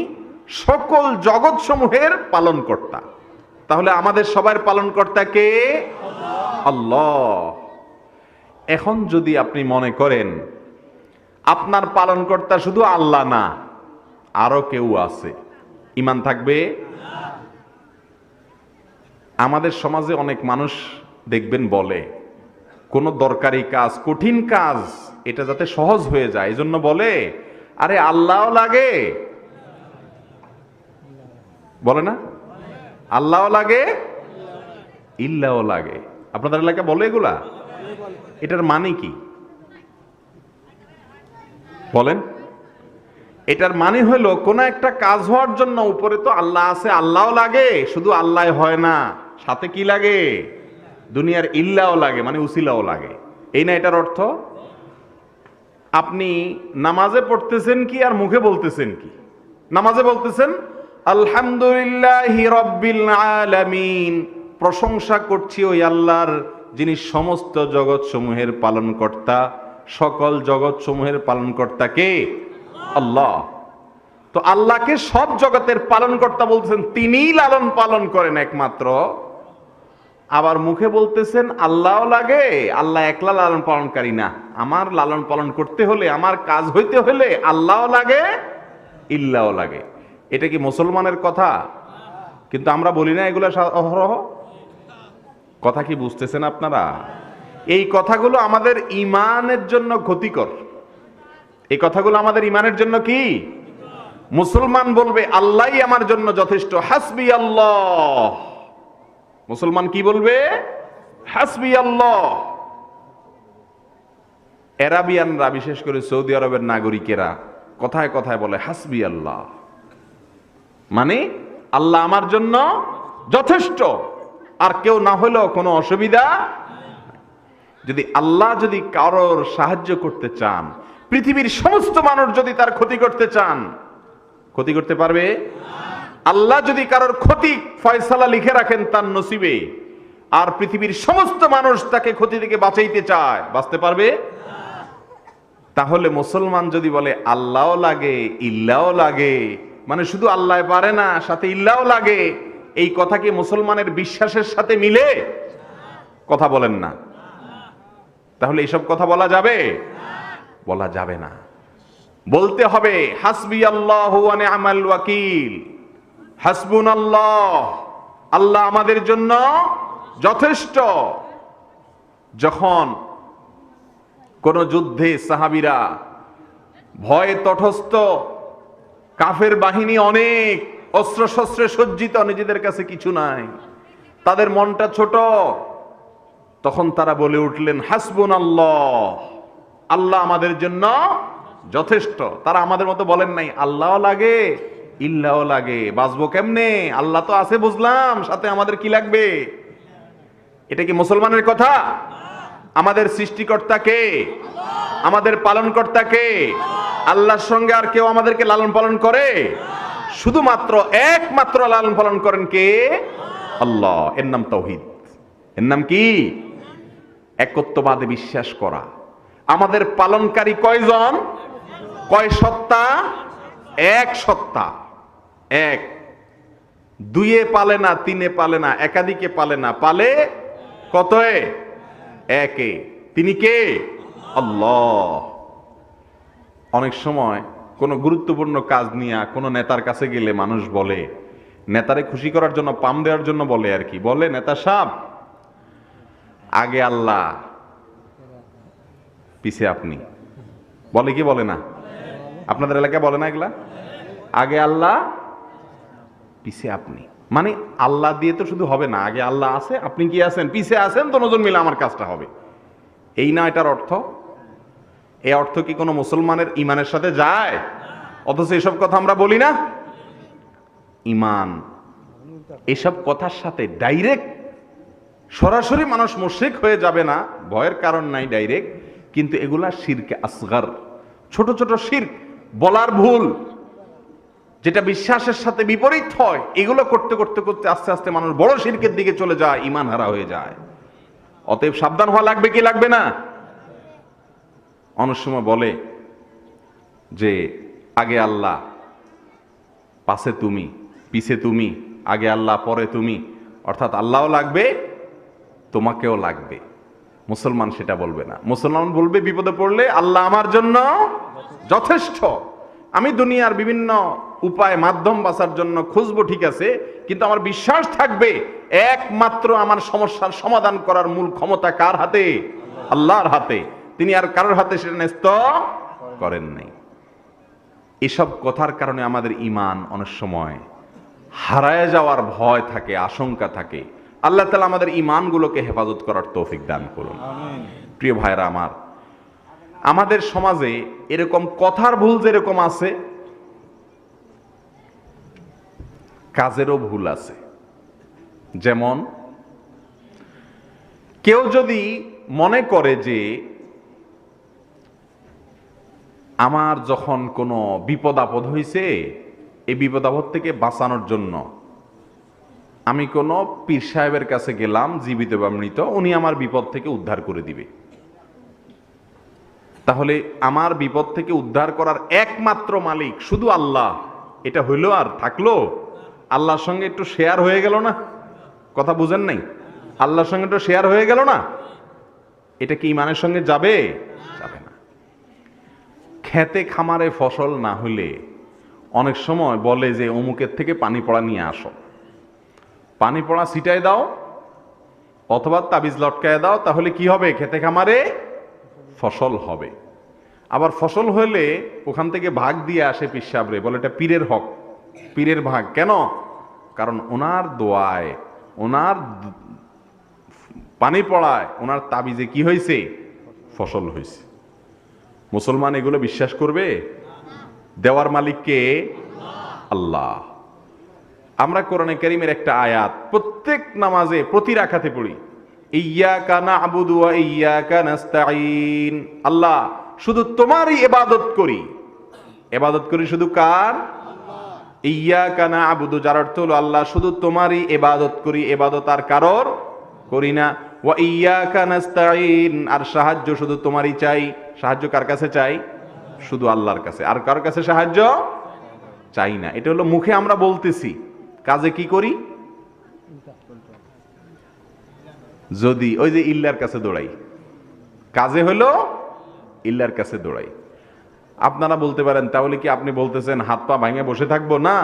সকল জগৎ সমূহের পালনকর্তা। তাহলে আমাদের সবার পালনকর্তা কে? আল্লাহ। এখন যদি আপনি মনে করেন আপনার পালনকর্তা শুধু আল্লাহ না, আরো কেউ আছে, ঈমান থাকবে? আমাদের সমাজে অনেক মানুষ দেখবেন বলে কোন দরকারি কাজ, কঠিন কাজ এটা যাতে সহজ হয়ে যায় এজন্য বলে আরে আল্লাহও লাগে, বলে না? আল্লাহও লাগে, ইল্লাহও লাগে। আপনাদের এলাকা বলে এগুলা? এটার মানে কি বলেন? এটার মানে হলো কোন একটা কাজ হওয়ার জন্য উপরে তো আল্লাহ আছে, আল্লাহও লাগে, শুধু আল্লাহ হয় না, সাথে কি লাগে? দুনিয়ার ইল্লাও লাগে, মানে উসিলাও লাগে। এই না এটার অর্থ? আপনি নামাজে পড়তেছেন কি আর মুখে বলতেছেন কি? নামাজে বলতেছেন আলহামদুলিল্লাহি রাব্বিল আলামিন, প্রশংসা করছি ওই আল্লাহর যিনি সমস্ত জগৎ সমূহের পালনকর্তা। সকল জগৎ সমূহের পালনকর্তা কে? আল্লাহ। তো আল্লাহকে সব জগতের পালনকর্তা বলতেছেন, তিনিই লালন পালন করেন একমাত্র। আবার মুখে বলতেছেন আল্লাহও লাগে, আল্লাহ একলা লালন পালনকারী না, আমার লালন পালন করতে হলে, আমার কাজ হইতে হলে আল্লাহও লাগে, ইল্লাহও লাগে। এটা কি মুসলমানের কথা? কিন্তু আমরা বলি না এগুলো অহরহ? কথা কি বুঝতেছেন আপনারা? এই কথাগুলো আমাদের ঈমানের জন্য ক্ষতিকর। এই কথাগুলো আমাদের ঈমানের জন্য কি? মুসলমান বলবে আল্লাহই আমার জন্য যথেষ্ট, হাসবি আল্লাহ। মুসলমান কি বলবে? হাসবি আল্লাহ। আরাবিয়ানরা, বিশেষ করে সৌদি আরবের নাগরিকেরা কথায় কথায় বলে হাসবি আল্লাহ, মানে আল্লাহ আমার জন্য যথেষ্ট, আর কেউ না হলেও কোনো অসুবিধা। যদি আল্লাহ যদি কারোর সাহায্য করতে চান, পৃথিবীর সমস্ত মানুষ যদি তার ক্ষতি করতে চান, ক্ষতি করতে পারবে? আল্লাহ যদি কারোর ক্ষতি ফয়সালা লিখে রাখেন তার নসিবে, আর পৃথিবীর সমস্ত মানুষ তাকে ক্ষতি থেকে বাঁচাইতে চায়, বাঁচতে পারবে? তাহলে মুসলমান যদি বলে আল্লাহও লাগে, ইল্লাহও লাগে, মানে শুধু আল্লাহ পারে না, সাথে ইল্লাহও লাগে, এই কথা কি মুসলমানের বিশ্বাসের সাথে মিলে? কথা বলেন না। তাহলে এইসব কথা বলা যাবে? বলা যাবে না। বলতে হবে হাসবি আল্লাহু ওয়া নি'মাল ওয়াকিল, হাসবুনাল্লাহ, আল্লাহ আমাদের জন্য যথেষ্ট। যখন কোন যুদ্ধে সাহাবীরা ভয়ে তটস্থ, কাফের বাহিনী অনেক, অস্ত্র শস্ত্রে সজ্জিত, নিজেদের কাছে কিছু নাই, তাদের মনটা ছোট, তখন তারা বলে উঠলেন হাসবুনাল্লাহ, আল্লাহ আমাদের জন্য যথেষ্ট। তারা আমাদের মতো বলেন নাই আল্লাহও লাগে, ইল্লাহও লাগে, বাঁচবো কেমনে, আল্লাহ তো আছে বুঝলাম, সাথে আমাদের কি লাগবে? এটা কি মুসলমানের কথা? আমাদের সৃষ্টিকর্তা কে? আমাদের পালনকর্তা কে? আল্লাহর সঙ্গে আর কেউ আমাদেরকে লালন পালন করে? শুধুমাত্র একমাত্র লালন পালন করেন কে? আল্লাহ। এর নাম তাওহীদ। এর নাম কি? একত্ববাদে বিশ্বাস করা। আমাদের পালনকারী কয়জন? কয় সত্তা? এক সত্তা, এক। দুইয়ে পালে না, তিনে পালে না, একাধিকে পালে না, পালে কতয়ে? একে। তিনি কে? আল্লাহ। অনেক সময় কোনো গুরুত্বপূর্ণ কাজ নিয়ে কোনো নেতার কাছে গেলে মানুষ বলে, নেতারে খুশি করার জন্য, পাম দেওয়ার জন্য বলে আর কি, বলে নেতা সাহেব আগে আল্লাহ, পিছে আপনি। বলে কি বলে না? আপনাদের এলাকায় বলে না এগুলা? আগে আল্লাহ, পিছে আপনি। মানে আল্লাহ দিয়ে তো শুধু হবে না, আগে আল্লাহ আছে, আপনি কি আছেন, পিছে আছেন, তো নজন মিলে আমার কাজটা হবে। এই না এটার অর্থ? এই অর্থ কি কোনো মুসলমানের ঈমানের সাথে যায়? অথচ এসব কথা আমরা বলি না। ঈমান এসব কথার সাথে ডাইরেক্ট সরাসরি মানুষ মুশরিক হয়ে যাবে না, ভয়ের কারণ নাই ডাইরেক্ট, কিন্তু এগুলা শিরকে আসগর, ছোট ছোট শিরক, বলার ভুল, যেটা বিশ্বাসের সাথে বিপরীত হয়, এগুলো করতে করতে করতে আস্তে আস্তে মানুষ বড় শিরকের দিকে চলে যায়, ঈমান হারা হয়ে যায়। অতএব সাবধান হওয়া লাগবে কি লাগবে না? অনেক সময় বলে যে আগে আল্লাহ, পাশে তুমি, পিছে তুমি, আগে আল্লাহ পরে তুমি, অর্থাৎ আল্লাহও লাগবে, তোমাকেও লাগবে। মুসলমান সেটা বলবে না। মুসলমান বলবে বিপদে পড়লে আল্লাহ আমার জন্য যথেষ্ট, আমি দুনিয়ার বিভিন্ন উপায় মাধ্যম বাঁচার জন্য খুঁজবো, ঠিক আছে, কিন্তু আমার বিশ্বাস থাকবে একমাত্র আমার সমস্যার সমাধান করার মূল ক্ষমতা কার হাতে? আল্লাহর হাতে। তিনি আর কারোর হাতে সেটা ন্যস্ত করেন নাই। এসব কথার কারণে আমাদের ঈমান অনেক সময় হারায় যাওয়ার ভয় থাকে, আশঙ্কা থাকে। আল্লাহ তাআলা আমাদের ঈমানগুলোকে হেফাজত করার তৌফিক দান করুন। প্রিয় ভাইরা আমার, আমাদের সমাজে এরকম কথার ভুল যেরকম আছে, কাজেরও ভুল আছে। যেমন কেউ যদি মনে করে যে আমার যখন কোনো বিপদ আপদ হয়েছে, এই বিপদ আপদ থেকে বাঁচানোর জন্য আমি কোনো পীর সাহেবের কাছে গেলাম, জীবিত বা মৃত, উনি আমার বিপদ থেকে উদ্ধার করে দিবে। তাহলে আমার বিপদ থেকে উদ্ধার করার একমাত্র মালিক শুধু আল্লাহ। এটা হইলো আর থাকলো? আল্লাহর সঙ্গে একটু শেয়ার হয়ে গেল না? কথা বুঝেন নাই? আল্লাহর সঙ্গে একটু শেয়ার হয়ে গেল না? এটা কি ঈমানের সঙ্গে যাবে? যাবে না। খেতে খামারে ফসল না হইলে অনেক সময় বলে যে অমুকের থেকে পানি পড়া নিয়ে আসো, পানি পড়া ছিটায় দাও অথবা তাবিজ লটকায় দাও, তাহলে কি হবে? খেতে খামারে ফসল হবে। আবার ফসল হলে ওখান থেকে ভাগ দিয়ে আসে পীর সাহেবরে, বলে এটা পীরের হক, পীরের ভাগ। কেন? কারণ ওনার দোয়ায়, ওনার পানি পড়ায়, ওনার তাবিজে কি হয়েছে? ফসল হয়েছে। মুসলমান এগুলো বিশ্বাস করবে? দেওয়ার মালিককে আল্লাহ। আমরা কোরআনে কারীমের একটা আয়াত প্রত্যেক নামাজে প্রতি রাকাতে পড়ি, ইয়্যাকা না'বুদু ওয়া ইয়্যাকা নাস্তাঈন। আল্লাহ, শুধু তোমারই ইবাদত করি। ইবাদত করি শুধু কার? ইয়্যাকা না'বুদু, যার অর্থ হলো আল্লাহ শুধু তোমারই ইবাদত করি, ইবাদত আর কারোর করি না। ওয়া ইয়্যাকা নাস্তাঈন, আর সাহায্য শুধু তোমারই চাই। সাহায্য কার কাছে চাই? শুধু আল্লাহর কাছে, আর কার কাছে সাহায্য চাই না। এটা হলো মুখে আমরা বলতেছি, কাজে কি করি? যদি ওই যে ইল্লার কাছে দৌড়াই, কাজে হলো ইল্লার কাছে দৌড়াই। আপনারা বলতে পারেন তাহলে কি আপনি বলতেছেন হাত পা ভাঙে বসে থাকবো? না,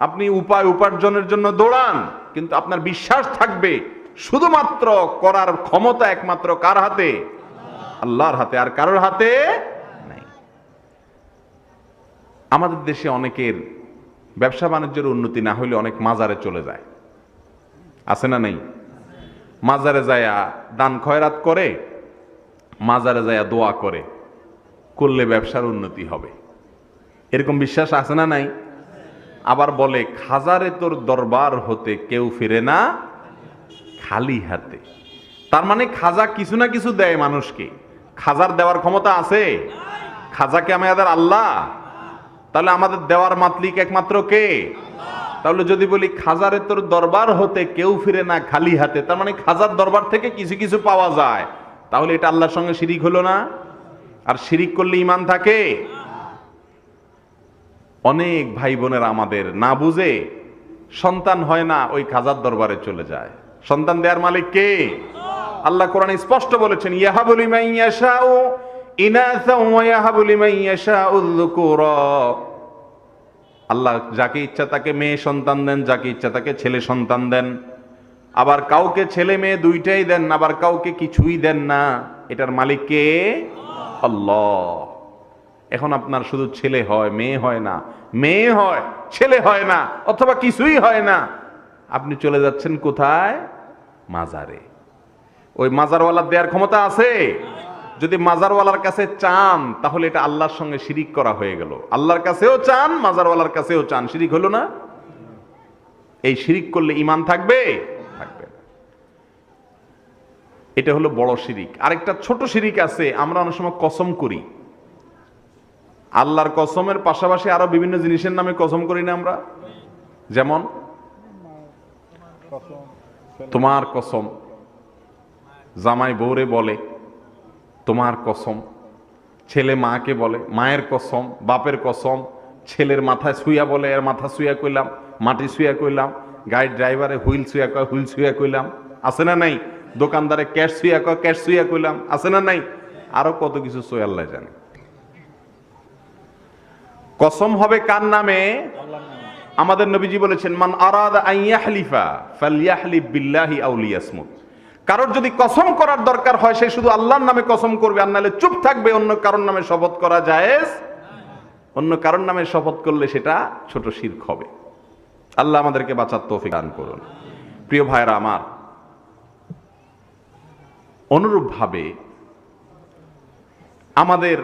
আপনি উপায় উপার্জনের জন্য দৌড়ান, কিন্তু আপনার বিশ্বাস থাকবে শুধুমাত্র করার ক্ষমতা একমাত্র কার হাতে? আল্লাহর হাতে, আর কারোর হাতে নাই। আমাদের দেশে অনেকের ব্যবসা বাণিজ্যের উন্নতি না হইলে অনেক মাজারে চলে যায়, আছে না নেই? মাজারে যায়া দান খয়রাত করে, মাজারে যায়া দোয়া করে, করলে ব্যবসার উন্নতি হবে, এরকম বিশ্বাস আছে না নাই? আবার বলে খাজারে তোর দরবার হতে কেউ ফিরে না খালি হাতে। তার মানে খাজা কিছু না কিছু দেয় মানুষকে। খাজার দেওয়ার ক্ষমতা আছে? খাজাকে আমাদের আল্লাহ, তাহলে আমাদের দেওয়ার মাতলিক একমাত্র কে? তাহলে যদি বলি খাজারে তোর দরবার হতে কেউ ফিরে না খালি হাতে, তার মানে খাজার দরবার থেকে কিছু কিছু পাওয়া যায়, তাহলে এটা আল্লাহর সঙ্গে শিরিক হলো না? আর শিরিক করলে ঈমান থাকে? অনেক ভাই বোনের আমাদের না বুঝে সন্তান হয় না, ওই খাজার দরবারে চলে যায়। সন্তান দেওয়ার মালিক কে? আল্লাহ কোরআনে স্পষ্ট বলেছেন, ইয়াহাবু লিমান ইয়াশাউ ইনাসা ওয়া ইয়াহাবু লিমান ইয়াশাউ যুকুরা। আল্লাহ যাকে ইচ্ছা তাকে মেয়ে সন্তান দেন, যাকে ইচ্ছা তাকে ছেলে সন্তান দেন। আবার কাউকে ছেলে মেয়ে দুইটাই দেন, আবার কাউকে কিছুই দেন না। এটার মালিক কে? আল্লাহ। এখন আপনার শুধু ছেলে হয়, মেয়ে হয় না, মেয়ে হয় ছেলে হয় না, অথবা কিছুই হয় না, আপনি চলে যাচ্ছেন কোথায়? মাজারে। ওই মাজারওয়ালার দেওয়ার ক্ষমতা আছে? যদি মাজারওয়ালার কাছে চান তাহলে এটা আল্লাহর সঙ্গে শিরিক করা হয়ে গেল। আল্লাহর কাছেও চান, মাজারওয়ালার কাছেও চান, শিরিক হলো না? এই শিরিক করলে ঈমান থাকবে? থাকবে না। এটা হলো বড় শিরিক। আরেকটা ছোট শিরিক আছে, আমরা অনেক সময় কসম করি। আল্লাহর কসমের পাশাপাশি আরো বিভিন্ন জিনিসের নামে কসম করি না আমরা? যেমন তোমার কসম, জামাই বউরে বলে তোমার কসম, ছেলে মাকে বলে মায়ের কসম, বাপের কসম, ছেলের মাথায় শুইয়া বলে এর মাথা শুইয়া কইলাম, মাটি শুইয়া কইলাম, গাড়ির ড্রাইভারে হুইল শুইয়া কয় হুইল শুইয়া কইলাম, আছে না নাই? দোকানদারে ক্যাশ শুইয়া কয় ক্যাশ শুইয়া কইলাম, আছে না নাই? আরো কত কিছু সই আল্লাহ জানে। কসম হবে কার নামে? আমাদের নবীজি বলেছেন, মান আরাদা আন ইয়াহলিফা ফালইয়াহলিফ বিল্লাহি আও লিয়াসমুত। কারোর যদি কসম করার দরকার হয়, সে শুধু আল্লাহর নামে কসম করবে, আর নাহলে চুপ থাকবে। অন্য কারোর নামে শপথ করা জায়েজ। অন্য কারোর নামে শপথ করলে সেটা ছোট শিরক হবে। আল্লাহ আমাদেরকে বাঁচার তৌফিক দান করুন। প্রিয় ভাইরা আমার, অনুরূপভাবে আমাদের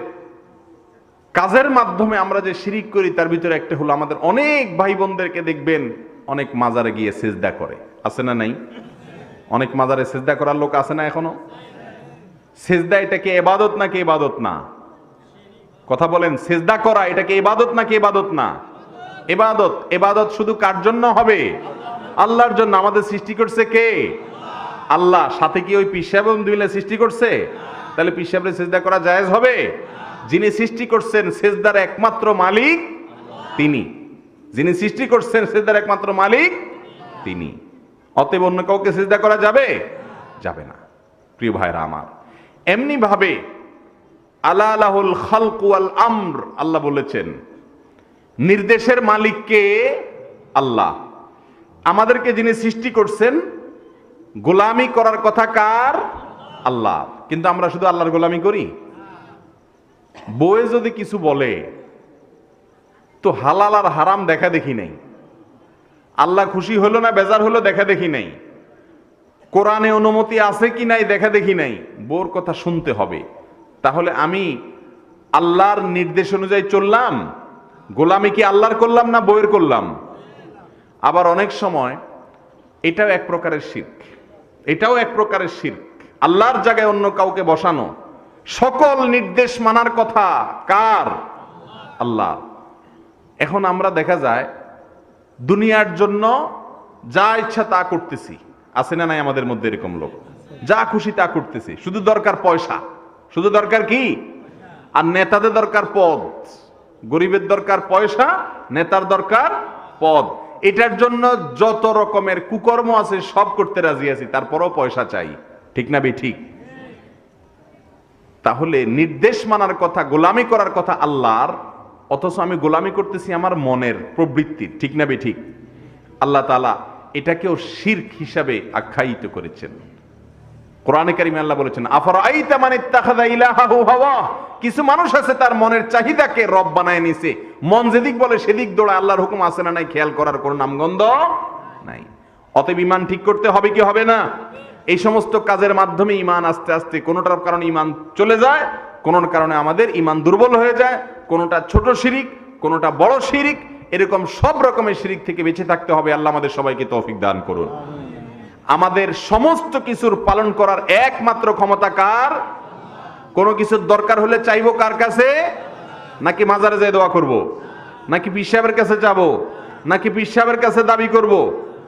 কাজের মাধ্যমে আমরা যে শিরিক করি, তার ভিতরে একটা হলো, আমাদের অনেক ভাই বোনদেরকে দেখবেন অনেক মাজারে গিয়ে সিজদা করে, আছে না নাই? অনেক মাজারে সিজদা করার লোক আছে না এখনো? সিজদা এটা কি ইবাদত নাকি ইবাদত না? কথা বলেন, সিজদা করা এটা কি ইবাদত নাকি ইবাদত না? ইবাদত। ইবাদত শুধু কার জন্য হবে? আল্লাহর জন্য। আমাদের সৃষ্টি করছে কে? আল্লাহ। সাথে কি ওই পীর সাহেব মিলে সৃষ্টি করছে? তাহলে পীর সাহেবের সিজদা করা জায়েজ হবে? যিনি সৃষ্টি করছেন সিজদার একমাত্র মালিক তিনি। যিনি সৃষ্টি করছেন সিজদার একমাত্র মালিক তিনি। অতএব অন্য কাউকে সিজদা করা যাবে? যাবে না। প্রিয় ভাইরা আমার, এমনি ভাবে আলা লাহুল খালক ওয়াল আমর, আল্লাহ বলেছেন নির্দেশের মালিক কে? আল্লাহ। আমাদেরকে যিনি সৃষ্টি করছেন, গোলামি করার কথা কার? আল্লাহ। কিন্তু আমরা শুধু আল্লাহর গোলামি করি। বউয়ে যদি কিছু বলে তো হালাল আর হারাম দেখা দেখি নাই, আল্লাহ খুশি হলো না বেজার হলো দেখা দেখি নাই, কোরআনে অনুমতি আছে কি নাই দেখা দেখি নাই, বউর কথা শুনতে হবে। তাহলে আমি আল্লাহর নির্দেশ অনুযায়ী চললাম, গোলামি কি আল্লাহর করলাম না বউয়ের করলাম? আবার অনেক সময় এটাও এক প্রকারের শিরক, এটাও এক প্রকারের শিরক, আল্লাহর জায়গায় অন্য কাউকে বসানো। সকল নির্দেশ মানার কথা কার? আল্লাহ। এখন আমরা দেখা যায় দুনিয়ার জন্য যা ইচ্ছা তা করতেছি, আছে না নাই আমাদের মধ্যে এরকম লোক? যা খুশি তা করতেছি, শুধু দরকার পয়সা, শুধু দরকার কি? আর নেতাদের দরকার পদ। গরিবের দরকার পয়সা, নেতার দরকার পদ। এটার জন্য যত রকমের কুকর্ম আছে সব করতে রাজি আছি, তারপরও পয়সা চাই। ঠিক না ঠিক? তাহলে নির্দেশ মানার কথা, গোলামি করার কথা আল্লাহর, অথচ আমি গোলামি করতেছি আমার মনের প্রবৃত্তি। ঠিক না ঠিক? আল্লাহ তাআলা এটাকেও শিরক হিসাবে আখ্যায়িত করেছেন। কোরআনে কারিমে আল্লাহ বলেছেন, আফরাআইতা মান ইত্তাখাযা ইলাহাহু হাওয়া। কিছু মানুষ আছে তার মনের চাহিদাকে রব বানায় নিছে, মন যেদিক বলে সেদিক দৌড়ায়। আল্লাহর হুকুম আছে না নাই খেয়াল করার কোনো নামগন্ধ নাই। অতএব ঈমান ঠিক করতে হবে কি হবে না? এই সমস্ত কাজের মাধ্যমে ঈমান আস্তে আস্তে কোনোটার কারণে ঈমান চলে যায়, কোনোর কারণে আমাদের ঈমান দুর্বল হয়ে যায়, কোনোটা ছোট শিরিক, কোনোটা বড় শিরিক। এরকম সব রকমের শিরিক থেকে বেঁচে থাকতে হবে। আল্লাহ আমাদের সবাইকে তৌফিক দান করুন। আমাদের সমস্ত কিছুর পালন করার একমাত্র ক্ষমতা কার? কোনো কিছুর দরকার হলে চাইবো কার কাছে? নাকি মাজারে যেয়ে দোয়া করব? নাকি পীর সাহেবের কাছে যাব? নাকি পীর সাহেবের কাছে দাবি করব?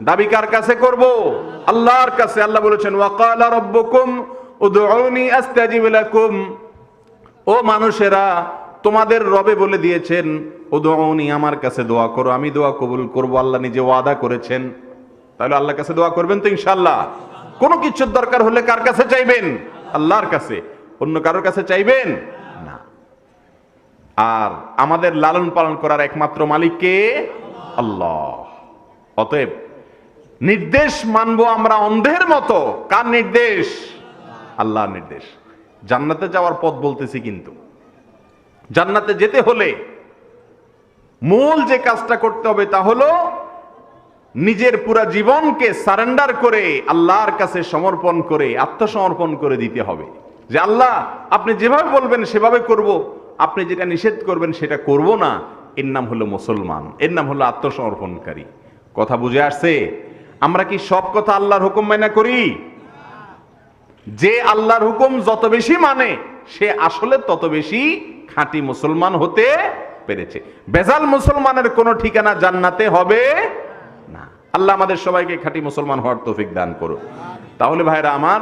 দাবি কার কাছে করব? আল্লাহর কাছে। আল্লাহ বলেছেন, ওয়াকালা রাব্বুকুম উদউনি আস্তাজিব লাকুম। ও মানুষেরা, তোমাদের রবে বলে দিয়েছেন, উদউনি, আমার কাছে দোয়া করো, আমি দোয়া কবুল করব। আল্লাহ নিজে ওয়াদা করেছেন। তাহলে আল্লাহর কাছে দোয়া করবেন তো ইনশাআল্লাহ। কোনো কিছুর দরকার হলে কার কাছে চাইবেন? আল্লাহর কাছে। অন্য কারোর কাছে চাইবেন না। আর আমাদের লালন পালন করার একমাত্র মালিক কে? আল্লাহ। অতএব নির্দেশ মানবো আমরা অন্ধের মতো। কার নির্দেশ? আল্লাহর নির্দেশ। জান্নাতে যাওয়ার পথ বলতেছি, কিন্তু জান্নাতে যেতে হলে মূল যে কাজটা করতে হবে তা হলো নিজের পুরা জীবনকে সারেন্ডার করে আল্লাহর কাছে সমর্পণ করে, আত্মসমর্পণ করে দিতে হবে। যে আল্লাহ, আপনি যেভাবে বলবেন সেভাবে করব, আপনি যেটা নিষেধ করবেন সেটা করব না। এর নাম হলো মুসলমান, এর নাম হলো আত্মসমর্পণকারী। কথা বুঝে আসছে? আমরা কি সব কথা আল্লাহর হুকুম মানা করি? যে আল্লাহর হুকুম যত বেশি মানে সে আসলে তত বেশি খাঁটি মুসলমান হতে পেরেছে। বেজাল মুসলমানের কোনো ঠিকানা জান্নাতে হবে না। আল্লাহ আমাদের সবাইকে খাঁটি মুসলমান হওয়ার তৌফিক দান করুন। তাহলে ভাইরা আমার,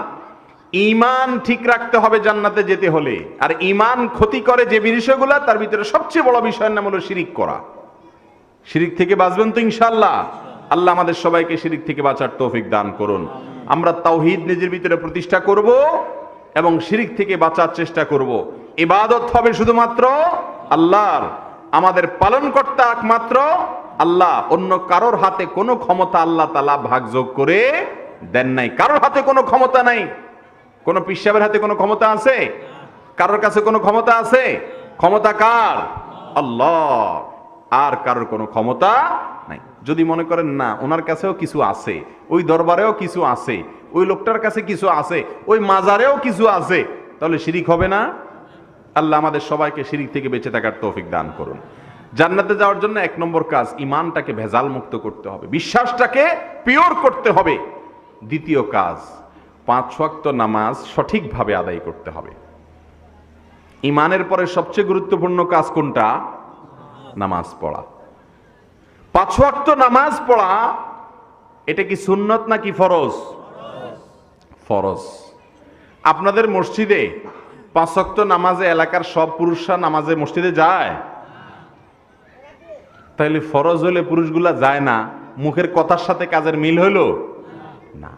ঈমান ঠিক রাখতে হবে জান্নাতে যেতে হলে। আর ঈমান ক্ষতি করে যে বিষয়গুলো, তার ভিতরে সবচেয়ে বড় বিষয়ের নাম হলো শিরিক করা। শিরিক থেকে বাঁচবেন তো ইনশাআল্লাহ? আল্লাহ আমাদের সবাইকে শিরিক থেকে বাঁচার তৌফিক দান করুন। আমরা তাওহীদ নিজের ভিতরে প্রতিষ্ঠা করব এবং শিরিক থেকে বাঁচার চেষ্টা করব। ইবাদত হবে শুধুমাত্র আল্লাহর, আমাদের পালনকর্তা একমাত্র আল্লাহ অন্য কারোর হাতে কোনো ক্ষমতা আল্লাহ তাআলা ভাগযোগ করে দেন নাই। কারোর হাতে কোনো ক্ষমতা নাই। কোন পিসাবের হাতে কোনো ক্ষমতা আছে? কারোর কাছে কোনো ক্ষমতা আছে? ক্ষমতা কার? আল্লাহ। আর কারোর কোনো ক্ষমতা নাই। যদি মনে করেন না ওনার কাছেও কিছু আছে, ওই দরবারেও কিছু আছে, ওই লোকটার কাছে কিছু আছে, ওই মাজারেও কিছু আছে, তাহলে শিরিক হবে না? আল্লাহ আমাদের সবাইকে শিরিক থেকে বেঁচে থাকার তৌফিক দান করুন। জান্নাতে যাওয়ার জন্য 1 নম্বর কাজ, ঈমানটাকে ভেজাল মুক্ত করতে হবে, বিশ্বাসটাকে পিওর করতে হবে। দ্বিতীয় কাজ, 5 ওয়াক্ত নামাজ সঠিকভাবে আদায় করতে হবে। ঈমানের পরে সবচেয়ে গুরুত্বপূর্ণ কাজ কোনটা? নামাজ পড়া। 5 ওয়াক্ত নামাজ পড়া এটা কি সুন্নত নাকি ফরজ? ফরজ। আপনাদের মসজিদে 5 ওয়াক্ত নামাজে এলাকার সব পুরুষরা নামাজে মসজিদে যায়? তাইলে ফরজ হলে পুরুষগুলা যায় না, মুখের কথার সাথে কাজের মিল হইলো না।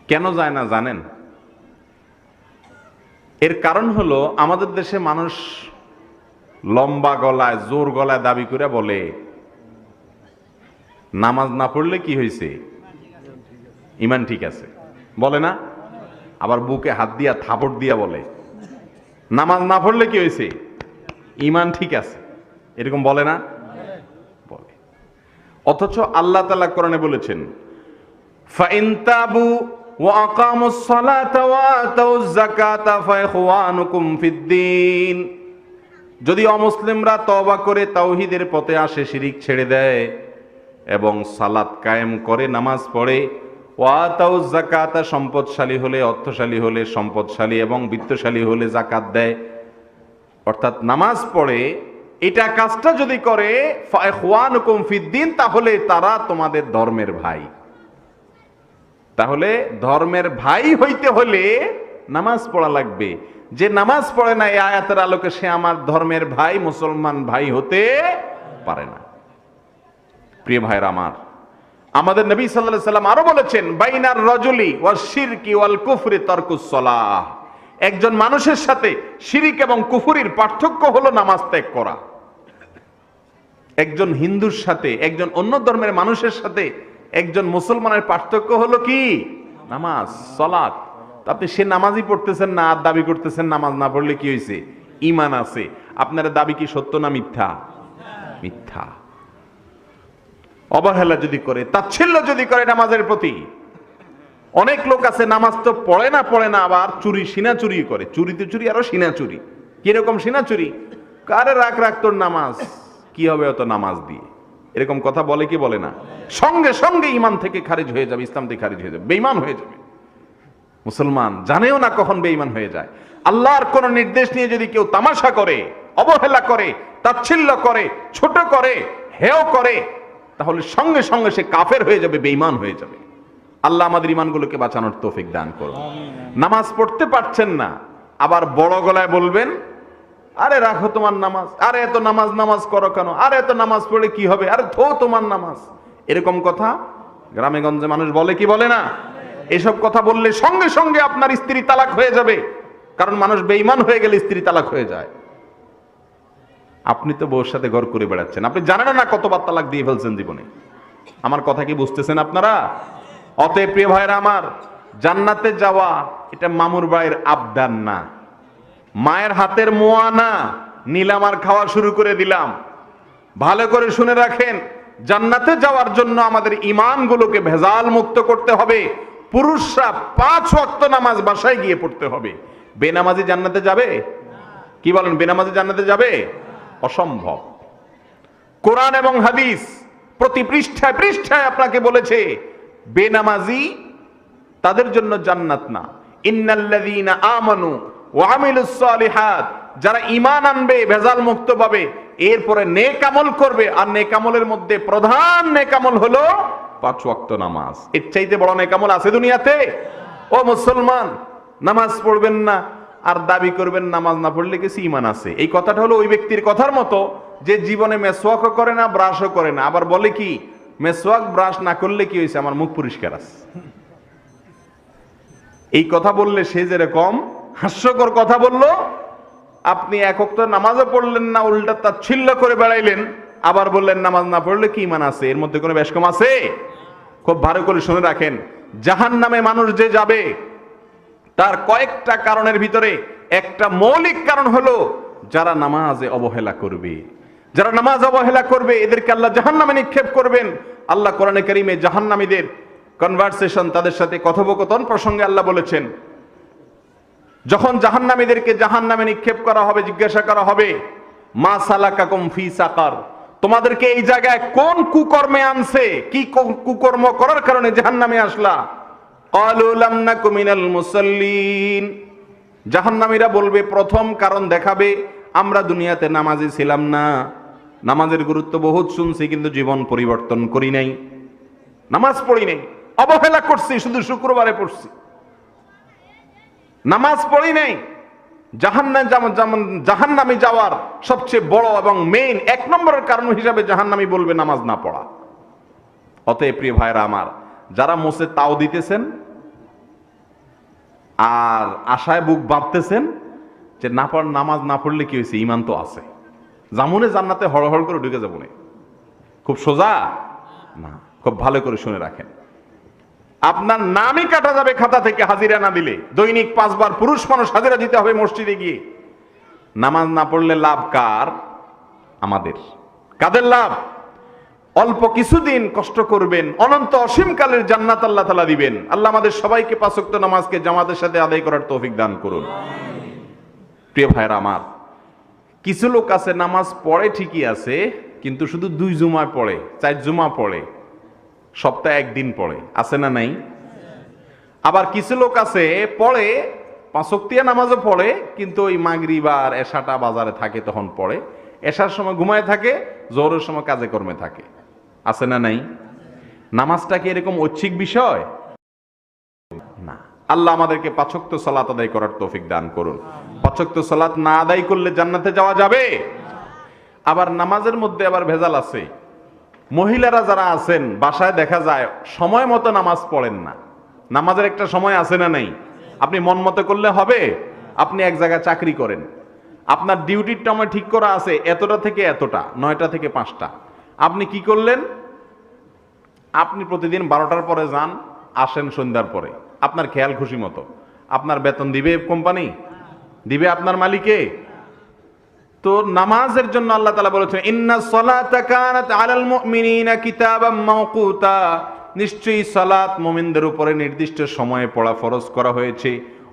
কেন যায় না জানেন? এর কারণ হলো আমাদের দেশে মানুষ লম্বা গলায় জোর গলায় দাবি করে বলে নামাজ না পড়লে কি হয়েছে, ঈমান ঠিক আছে, বলে না? আবার বুকে হাত দিয়া থাপড় দিয়া বলে নামাজ না পড়লে কি হয়েছে, ঈমান ঠিক আছে, এরকম বলে না? বলে। অথচ আল্লাহ তাআলা কোরআনে বলেছেন ফাইন তাবু ওয়া আকামুস সালাতা ওয়া আতাউয যাকাতা ফাইখওয়ানুকুম ফিদ্দীন। যদি অমুসলিমরা তওবা করে তাওহীদের পথে আসে, শিরিক ছেড়ে দেয় এবং সালাত কায়েম করে, নামাজ পড়ে, ওয়া আতাউয যাকাতা সম্পদশালী হলে, অর্থশালী হলে সম্পদশালী এবং বিত্তশালী হলে যাকাত দেয়, অর্থাৎ নামাজ পড়ে, এটা কাজটা যদি করে ফাইখওয়ানুকুম ফিদ্দীন, তাহলে তারা তোমাদের ধর্মের ভাই। তাহলে ধর্মের ভাই হইতে হলে নামাজ পড়া লাগবে। যে নামাজ পড়ে না এই আয়াতের আলোকে সে আমার ধর্মের ভাই, মুসলমান ভাই হতে পারে না। প্রিয় ভাইরা আমার, আমাদের নবী সাল্লাল্লাহু আলাইহি সাল্লাম আরো বলেছেন বাইনার রাজুলি ওয়াশ শিরকি ওয়াল কুফরি তারকুস সালাহ। একজন মানুষের সাথে শিরিক এবং কুফরির পার্থক্য হলো নামাজ ত্যাগ করা। একজন হিন্দুর সাথে, একজন অন্য ধর্মের মানুষের সাথে একজন মুসলমানের পার্থক্য হলো কি? নামাজ, সালাত। আপনি সে নামাজই পড়তেছেন না আর দাবি করতেছেন নামাজ না পড়লে কি হয়েছে, ঈমান আছে। আপনার দাবি কি সত্য না মিথ্যা? মিথ্যা। অবহেলা যদি করে, তাচ্ছিল্য যদি করে নামাজের প্রতি, অনেক লোক আছে নামাজ তো পড়ে না আবার চুরি সিনা চুরি করে, চুরিতে চুরি আরো সিনা চুরি। কিরকম সিনা চুরি? কারে রাখ তোর নামাজ, কি হবে অত নামাজ দিয়ে, এরকম কথা বলে কি বলে না? সঙ্গে সঙ্গে ঈমান থেকে খারিজ হয়ে যাবে, ইসলাম থেকে খারিজ হয়ে যাবে, বেঈমান হয়ে যাবে। মুসলমান জানেও না কখন বেঈমান হয়ে যায়। আল্লাহর কোন নির্দেশ নিয়ে যদি কেউ তামাশা করে, অবহেলা করে, তাচ্ছিল্য করে, ছোট করে, হেয় করে, তাহলে সঙ্গে সঙ্গে সে কাফের হয়ে যাবে, বেঈমান হয়ে যাবে। আল্লাহ আমাদের ঈমানগুলোকে বাঁচানোর তৌফিক দান করুন। নামাজ পড়তে পারছেন না, আবার বড় গলায় বলবেন আরে রাখো তোমার নামাজ, আরে এত নামাজ করো কেন, আরে এত নামাজ পড়ে কি হবে, আরে থো তোমার নামাজ। এরকম কথা গ্রামে গঞ্জে মানুষ বলে কি বলে না? এসব কথা বললে সঙ্গে সঙ্গে আপনার স্ত্রী তালাক হয়ে যাবে, কারণ মানুষ বেঈমান হয়ে গেলে স্ত্রী তালাক হয়ে যায়। আপনি তো বউর সাথে ঘর করে বেড়াচ্ছেন, আপনি জানেন না কতবার তালাক দিয়ে ফেলছেন জীবনে। আমার কথা কি বুঝতেছেন আপনারা? অতএব প্রিয় ভাইরা আমার, জান্নাতে যাওয়া এটা মামুর ভাইয়ের আবদান না, মায়ের হাতের মোয়া না, নিলাম আর খাওয়া শুরু করে দিলাম। ভালো করে শুনে রাখেন, জান্নাতে যাওয়ার জন্য আমাদের ঈমানগুলোকে ভেজাল মুক্ত করতে হবে। পুরুষরা 5 ওয়াক্ত নামাজ বাসায় গিয়ে পড়তে হবে। বেনামাজি জান্নাতে যাবে? কি বলেন, বেনামাজি জান্নাতে যাবে? অসম্ভব। কোরআন এবং হাদিস প্রতি পৃষ্ঠায় পৃষ্ঠায় আপনাকে বলেছে বেনামাজি তাদের জন্য জান্নাত না। ইন্নাল্লাযীনা আমানু ওয়া আমিলুস সালিহাত, যারা ঈমান আনবে ভেজাল মুক্ত পাবে, এরপরে নেক আমল করবে, আর নেক আমলের মধ্যে প্রধান নেক আমল হলো 5 ওয়াক্ত নামাজ। এর চাইতে বড় নেক আমল আছে দুনিয়াতে? ও মুসলমান, নামাজ পড়বেন না আর দাবি করবেন নামাজ না পড়লে কিছু ঈমান আছে। এই কথাটা হলো ওই ব্যক্তির কথার মতো যে জীবনে মেসওয়াকও করে না, ব্রাশও করে না, আবার বলে কি মেসওয়াক ব্রাশ না করলে কি হয়েছে, আমার মুখ পরিষ্কার আছে। এই কথা বললে সে যেরকম হাস্যকর কথা বললো, আপনি 1 ওয়াক্ত নামাজও পড়লেন না, উল্টা তাচ্ছিল্য করে বেড়াইলেন, আবার বললেন নামাজ না পড়লে কি ঈমান আছে? এর মধ্যে কোনো বেশ কম আছে? খুব ভালো করে শুনে রাখেন, জাহান্নামে মানুষ যে যাবে তার কয়েকটা কারণের ভিতরে একটা মৌলিক কারণ হলো যারা নামাজে অবহেলা করবে। যারা নামাজ অবহেলা করবে এদেরকে আল্লাহ জাহান্নামে নিক্ষেপ করবেন। আল্লাহ কোরআনে কারীমে জাহান্নামীদের কনভারসেশন, তাদের সাথে কথোপকথন প্রসঙ্গে আল্লাহ বলেছেন, যখন জাহান্নামীদেরকে জাহান্নামে নিক্ষেপ করা হবে, জিজ্ঞাসা করা হবে, মা সালাকাকুম ফি সাকার, তোমাদেরকে এই জায়গায় কোন কুকর্মে আনছে, কি কুকর্ম করার কারণে জাহান্নামে আসলা? ক্বালু লাম নাকু মিনাল মুসাল্লিন, জাহান্নামীরা বলবে, প্রথম কারণ দেখাবে আমরা দুনিয়াতে নামাজি ছিলাম না, নামাজের গুরুত্ব বহুত শুনছি কিন্তু জীবন পরিবর্তন করি নাই, নামাজ পড়ি নাই, অবহেলা করছি, শুধু শুক্রবারে পড়ছি, নামাজ পড়ি নাই। জাহান্নামে যাওয়ার সবচেয়ে বড় এবং মেইন এক নম্বরের কারণ হিসাবে জাহান্নামী বলবে নামাজ না পড়া। অতএব প্রিয় ভাইরা আমার, যারা মোসে তাও দিতেছেন আর আশায় বুক বাঁধতেছেন যে নামাজ না পড়লে কি হয়েছে, ঈমান তো আছে, জামুনে জান্নাতে হড়হড় করে ঢুকে যাবো না, খুব সোজা না। খুব ভালো করে শুনে রাখেন, আপনার নামই কাটা যাবে খাতা থেকে হাজিরা না দিলে। দৈনিক 5 বার পুরুষ মানুষ হাজিরা দিতে হবে মসজিদে গিয়ে। নামাজ না পড়লে লাভ কার? আমাদের। কাদের লাভ? অল্প কিছুদিন কষ্ট করবেন, অনন্ত অসীমকালের জান্নাত আল্লাহ তাআলা দিবেন। আল্লাহ আমাদের সবাইকে 5 ওয়াক্ত নামাজকে জামাতের সাথে আদায় করার তৌফিক দান করুন। প্রিয় ভাইরা আমার, কিছু লোক আছে নামাজ পড়ে ঠিকই আছে, কিন্তু শুধু 2 জুমায় পড়ে, 4 জুমা পড়ে, সপ্তাহে 1 দিন পড়ে, আছে না নাই? আবার কিছু লোক আছে পড়ে 5 ওয়াক্তিয়া নামাজও পড়ে, কিন্তু ওই মাগরিব আর এশাটা বাজারে থাকে তখন পড়ে, এশার সময় ঘুমায় থাকে, জোহরের সময় কাজে কর্মে থাকে, আছে না নাই? নামাজটা কি এরকম ঐচ্ছিক বিষয় না। আল্লাহ আমাদেরকে 5 ওয়াক্ত সালাত আদায় করার তৌফিক দান করুন। 5 ওয়াক্ত সালাত না আদায় করলে জান্নাতে যাওয়া যাবে? আবার নামাজের মধ্যে আবার ভেজাল আছে। মহিলারা যারা আছেন বাসায় দেখা যায় সময় মতো নামাজ পড়েন না। নামাজের একটা সময় আছে না নাই? আপনি মন মতো করলে হবে? আপনি এক জায়গায় চাকরি করেন, আপনার ডিউটির সময় ঠিক করা আছে এতটা থেকে এতটা, 9টা থেকে 5টা। আপনি কি করলেন? আপনি প্রতিদিন 12টার পরে যান, আসেন সন্ধ্যার পরে, আপনার খেয়াল খুশি মতো। আপনার বেতন দিবে কোম্পানি? দিবে আপনার মালিকে? তো নামাজের জন্য আল্লাহ তাআলা বলেছেন, ইন্নাস সালাতা কানাত আলাল মুমিনিনা কিতাবাম মাওকুতা, নিশ্চয়ই সালাত মুমিনদের উপরে নির্দিষ্ট সময়ে পড়া ফরজ করা হয়েছে।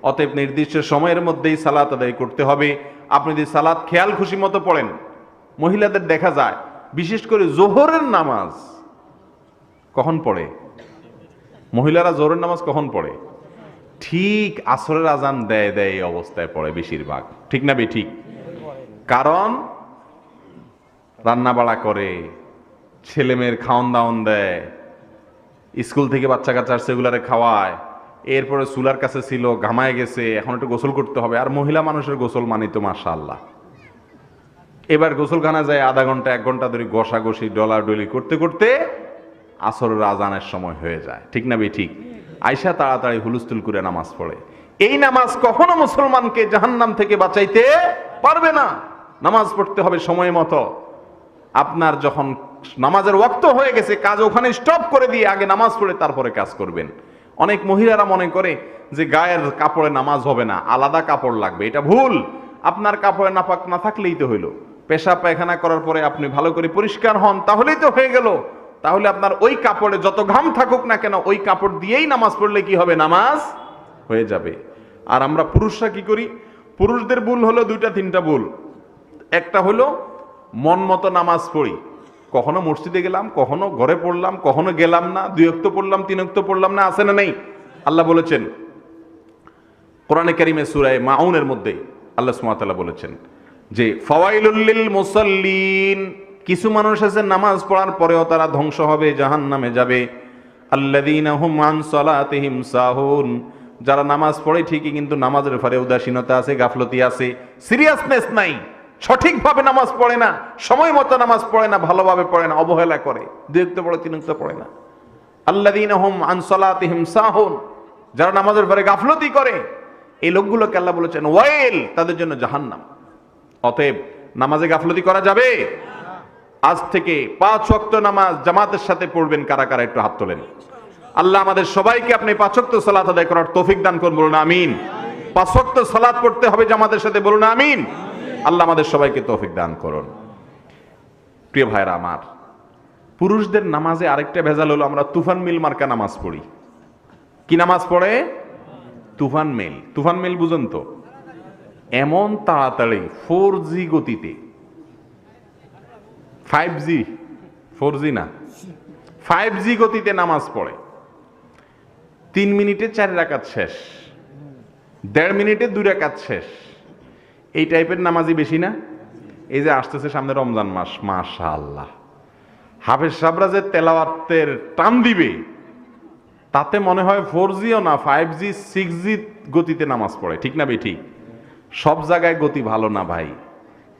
অতএব নির্দিষ্ট সময়ের মধ্যেই সালাত আদায় করতে হবে। আপনি যদি সালাত খেয়াল খুশি মতো পড়েন, মহিলাদের দেখা যায় বিশেষ করে জোহরের নামাজ কখন পড়ে? মহিলারা জোহরের নামাজ কখন পড়ে? ঠিক আসরের আজান দেয় এই অবস্থায় পড়ে বেশিরভাগ, ঠিক না বে ঠিক? কারণ রান্না বাড়া করে, ছেলে মেয়ের খাওয়ান দাওয়ান দেয়, স্কুল থেকে বাচ্চা কাচ্চা সেগুলারে খাওয়ায়, এরপরে চুলার কাছে ছিল, ঘামায় গেছে, এখন একটু গোসল করতে হবে। আর মহিলা মানুষের গোসল মানি তো মাশাআল্লাহ, এবার গোসলখানা যায় আধা ঘন্টা 1 ঘন্টা ধরে ঘষাঘষি ডলাডলি করতে করতে আসরের আজানের সময় হয়ে যায়, ঠিক না বে ঠিক? আয়সা তাড়াতাড়ি হুলস্থুল করে নামাজ পড়ে। এই নামাজ কখনো মুসলমানকে জাহান্নাম থেকে বাঁচাইতে পারবে না। নামাজ পড়তে হবে সময় মতো। আপনার যখন নামাজের ওয়াক্ত হয়ে গেছে, কাজ ওখানে স্টপ করে দিয়ে আগে নামাজ পড়ে তারপরে কাজ করবেন। অনেক মহিলারা মনে করে যে গায়ের কাপড়ে নামাজ হবে না, আলাদা কাপড় লাগবে। এটা ভুল। আপনার কাপড়ে নাপাক না থাকলেই তো হইলো। পেশাব পায়খানা করার পরে আপনি ভালো করে পরিষ্কার হন, তাহলেই তো হয়ে গেল। তাহলে আপনার ওই কাপড়ে যত ঘাম থাকুক না কেন, ওই কাপড় দিয়েই নামাজ পড়লে কি হবে? নামাজ হয়ে যাবে। আর আমরা পুরুষরা কি করি? পুরুষদের ভুল হলো 2-3টা ভুল। একটা হলো মন মতো নামাজ পড়ি, কখনো মসজিদে গেলাম, কখনো ঘরে পড়লাম, কখনো গেলাম না, 2 ওয়াক্ত পড়লাম, 3 ওয়াক্ত পড়লাম না, আছে না নেই? আল্লাহ বলেছেন কোরআনে কারিমে সূরা মাউনের মধ্যে, আল্লাহ সুবহানাহু ওয়া তাআলা বলেছেন যে ফাওয়াইলুল লিল মুসাল্লিন, কিছু মানুষ আছে নামাজ পড়ার পরেও তারা ধ্বংস হবে, জাহান্নামে যাবে। আল্লাযীনা হুম আন সালাতিহিম সাহুন, যারা নামাজ পড়ে ঠিকই কিন্তু নামাজের ব্যাপারে উদাসীনতা আছে, গাফলতি আছে, সিরিয়াসনেস নাই, সঠিকভাবে নামাজ পড়ে না, সময় মতো নামাজ পড়ে না, ভালোভাবে পড়ে না, অবহেলা করে, 2 ওয়াক্ত পড়ে 3 ওয়াক্ত পড়ে না। আল্লাযীনা হুম আন সালাতিহিম সাহুন, যারা নামাজের ব্যাপারে গাফলতি করে, এই লোকগুলোকে আল্লাহ বলেছেন ওয়াইল, তাদের জন্য জাহান্নাম। অতএব নামাজে গাফলতি করা যাবে? আজ থেকে 5 ওয়াক্ত নামাজ জামাতের সাথে পড়বেন কারা কারা একটু হাত তোলেন। আল্লাহ আমাদের সবাইকে আপনি 5 ওয়াক্ত সালাত আদায় করার তৌফিক দান করুন, বলুন আমিন। 5 ওয়াক্ত সালাত পড়তে হবে জামাতের সাথে, বলুন আমিন। আল্লাহ আমাদের সবাইকে তৌফিক দান করুন। প্রিয় ভাইরা আমার, পুরুষদের নামাজে আরেকটা ভেজাল হলো আমরা তুফান মিল মার্কা নামাজ পড়ি। কি নামাজ পড়ে? তুফান মিল। তুফান মিল বুঝেন তো? এমন তাড়াতাড়ি 4G গতিতে, 5G, 4G না, 5G গতিতে নামাজ পড়ে। 3 মিনিটে 4 রাকাত শেষ, 1.5 মিনিটে 2 রাকাত শেষ। এই টাইপের নামাজই বেশি না? এই যে আসতেছে সামনে রমজান মাস, মাশাআল্লাহ, হাফেজ সাহেবরা যে তেলাওয়াতের টান দিবে তাতে মনে হয় 4Gও না, 5G 6G গতিতে নামাজ পড়ে। ঠিক না বেঠিক? সব জায়গায় গতি ভালো না ভাই,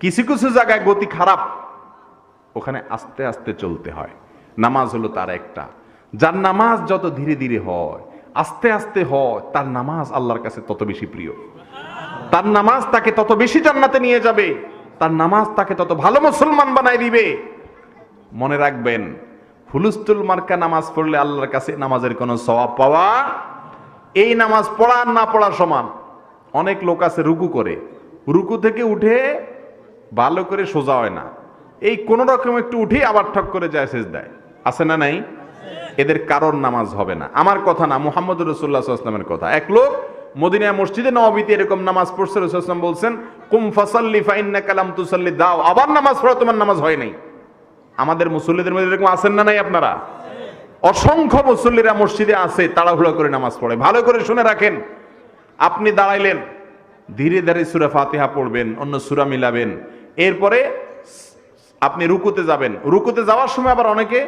কিছু কিছু জায়গায় গতি খারাপ, ওখানে আস্তে আস্তে চলতে হয়। নামাজ হলো তার একটা। যার নামাজ যত ধীরে ধীরে হয়, আস্তে আস্তে হয়, তার নামাজ আল্লাহর কাছে তত বেশি প্রিয়। তার নামাজ তাকে তত বেশি জান্নাতে নিয়ে যাবে, তার নামাজ তাকে তত ভালো মুসলমান বানায় দিবে। মনে রাখবেন, হুলুস্তুল মার্কা নামাজ পড়লে আল্লাহর কাছে নামাজের কোনো সওয়াব পাওয়া, এই নামাজ পড়া আর না পড়া সমান। অনেক লোক আছে রুকু করে, রুকু থেকে উঠে ভালো করে সোজা হয় না, এই কোন রকম একটু উঠে আবার ঠক করে যায় সেজদায়, আছে না নাই? এদের কারোর নামাজ হবে না। আমার কথা না, মুহাম্মদ রাসূলুল্লাহ সাল্লাল্লাহু আলাইহি ওয়াসাল্লামের কথা। এক লোক মদিনা মসজিদে নববীতে এরকম নামাজ পড়ছে, রাসূল সাল্লাল্লাহু আলাইহি ওয়াসাল্লাম বলছেন, কুম ফাসাল্লি ফা ইন্নাকা লাম তুসাল্লি, দাও আবার নামাজ পড়ো, তোমার নামাজ হয় নাই। আমাদের মুসল্লিদের মধ্যে এরকম আছেন না নাই আপনারা? অসংখ্য মুসল্লিরা মসজিদে আছে, তাড়াহুড়ো করে নামাজ পড়ে। ভালো করে শুনে রাখেন, আপনি দাঁড়াইলেন, ধীরে ধীরে সূরা ফাতিহা পড়বেন, অন্য সূরা মিলাবেন, এরপরে আপনি রুকুতে যাবেন। রুকুতে যাওয়ার সময় আবার অনেকে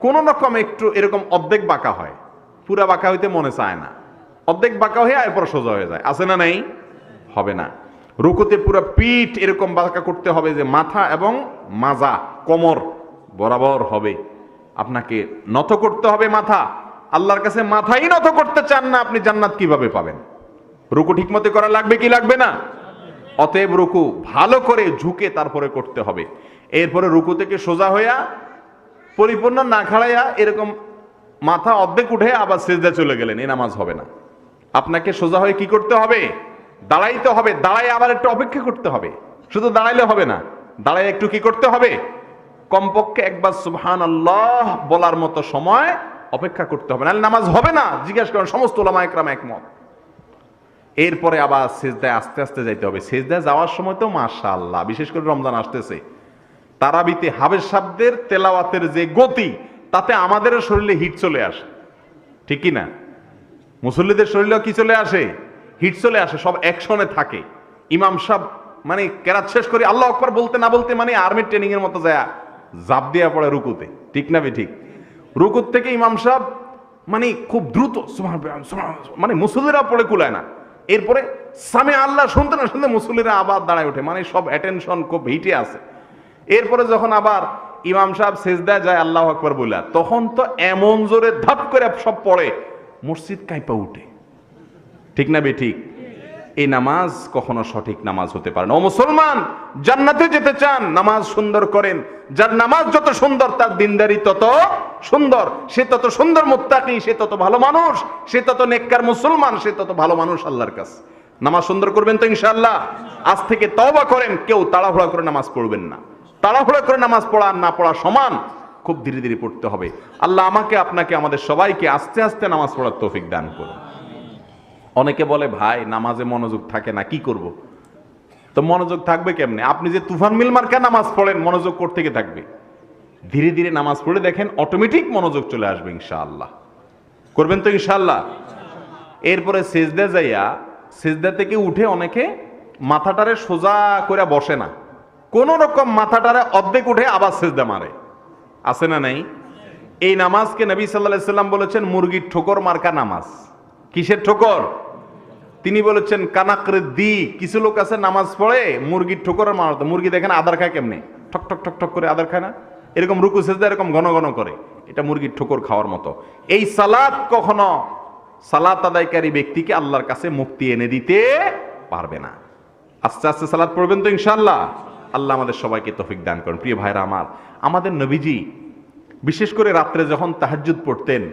কোন রকম একটু এরকম অর্ধেক বাঁকা হয়, পুরা বাঁকা হইতে মনে চায় না, অর্ধেক বাঁকা হয়ে এরপর সোজা হয়ে যায়, আছে না নাই? হবে না। রুকুতে পুরো পিঠ এরকম বাঁকা করতে হবে যে মাথা এবং মাজা, কোমর বরাবর হবে। আপনাকে নত করতে হবে মাথা। আল্লাহর কাছে মাথাই নত করতে চান না, আপনি জান্নাত কিভাবে পাবেন? রুকু ঠিকমতো করা লাগবে কি লাগবে না? অতএব রুকু ভালো করে ঝুঁকে তারপরে করতে হবে। এরপরে রুকু থেকে সোজা হইয়া পরিপূর্ণ না খাড়াইয়া এরকম মাথা অর্ধেক উঠে আবার সিজদা চলে গেলেন, এই নামাজ হবে না। আপনাকে সোজা হয়ে কি করতে হবে? দাঁড়াইতে হবে। দাঁড়াই আবার একটু অপেক্ষা করতে হবে। শুধু দাঁড়াইলে হবে না, দাঁড়াই একটু কি করতে হবে? কমপক্ষে একবার সুবহানাল্লাহ বলার মতো সময় অপেক্ষা করতে হবে, নাহলে নামাজ হবে না। জিজ্ঞাসা করেন, সমস্ত উলামা একরাম একমত। এরপরে আবার সিজদায় আস্তে আস্তে যাইতে হবে। সিজদায় যাওয়ার সময় তো মাশাআল্লাহ, বিশেষ করে রমজান আসতেছে, তারাবিতে হাফেজ সাহেবদের তেলাওয়াতের যে গতি, তাতে আমাদের শরীরে হিট চলে আসে, ঠিক কি না? মুসল্লিদের শরীরেও কি চলে আসে? হিট চলে আসে, সব অ্যাকশনে থাকে। ইমাম সাহেব মানে কেরাত শেষ করে আল্লাহু আকবার বলতে না বলতে মানে আর্মি ট্রেনিং এর মতো যায় জাপ দিয়া পড়ে রুকুতে, ঠিক না ঠিক? রুকুত থেকে ইমাম সাহেব মানে খুব দ্রুত মানে মুসল্লিরা পড়ে কুলায় না, এরপরে সামে আল্লাহ শুনতে না শুনতে মুসল্লিরা আবার দাঁড়ায় ওঠে, মানে সব অ্যাটেনশন খুব হিটে আছে। এরপরে যখন আবার ইমাম সাহেব সেজদায় যায় আল্লাহু আকবার বলে, তখন তো এমন জোরে ধাপ করে সব পড়ে মসজিদ কাঁপা উঠে, ঠিক না ঠিক? এই নামাজ কখনো সঠিক নামাজ হতে পারে না। ও মুসলমান, জান্নাতে যেতে চান, নামাজ সুন্দর করেন। যার নামাজ যত সুন্দর, তার দিনদারি তত সুন্দর, সে তত সুন্দর মুত্তাকি, সে তত ভালো মানুষ, সে তত নেককার মুসলমান, সে তত ভালো মানুষ আল্লাহর কাছে। নামাজ সুন্দর করবেন তো ইনশাআল্লাহ? আজ থেকে তওবা করেন, কেউ তাড়াহুড়া করে নামাজ পড়বেন না। তাড়াহুড়া করে নামাজ পড়া আর না পড়া সমান, খুব ধীরে ধীরে পড়তে হবে। আল্লাহ আমাকে, আপনাকে, আমাদের সবাইকে আস্তে আস্তে নামাজ পড়ার তৌফিক দান করুন। অনেকে বলে, ভাই নামাজে মনোযোগ থাকে না, কি করব? তো মনোযোগ থাকবে কেমনে? আপনি যে তুফান মিল মার্কা নামাজ পড়েন, মনোযোগ কোত্থেকে থাকবে? ধীরে ধীরে নামাজ পড়ে দেখেন, অটোমেটিক মনোযোগ চলে আসবে ইনশাআল্লাহ। করবেন তো ইনশাআল্লাহ? এরপরে সেজদা যাইয়া, সেজদা থেকে উঠে অনেকে মাথাটারে সোজা করে বসে না, কোন রকম মাথাটারে অর্ধেক উঠে আবার সেজদা মারে, আছে না নাই? এই নামাজকে নবী সাল্লাল্লাহু আলাইহি সাল্লাম বলেছেন মুরগির ঠোকর মার্কা নামাজ। কিসের ঠোকর? তিনি বলেছেন কানাকরে দি। কিছু লোক আছে নামাজ পড়ে মুরগির ঠোকর মারত। মুরগি দেখেন আদার খায় কেমনে, ঠক ঠক ঠক ঠক করে আদার খায় না? এরকম রুকু সেজদা এরকম ঘন ঘন করে, এটা মুরগির ঠোকর খাওয়ার মতো। এই সালাত কখনো সালাত আদায়কারী ব্যক্তিকে আল্লাহর কাছে মুক্তি এনে দিতে পারবে না। আস্তে আস্তে সালাত পড়বেন তো ইনশাআল্লাহ? আল্লাহ আমাদের সবাইকে তৌফিক দান করুন। প্রিয় ভাইরা আমার, আমাদের নবীজি বিশেষ করে রাত্রে যখন তাহাজ্জুদ পড়তেন,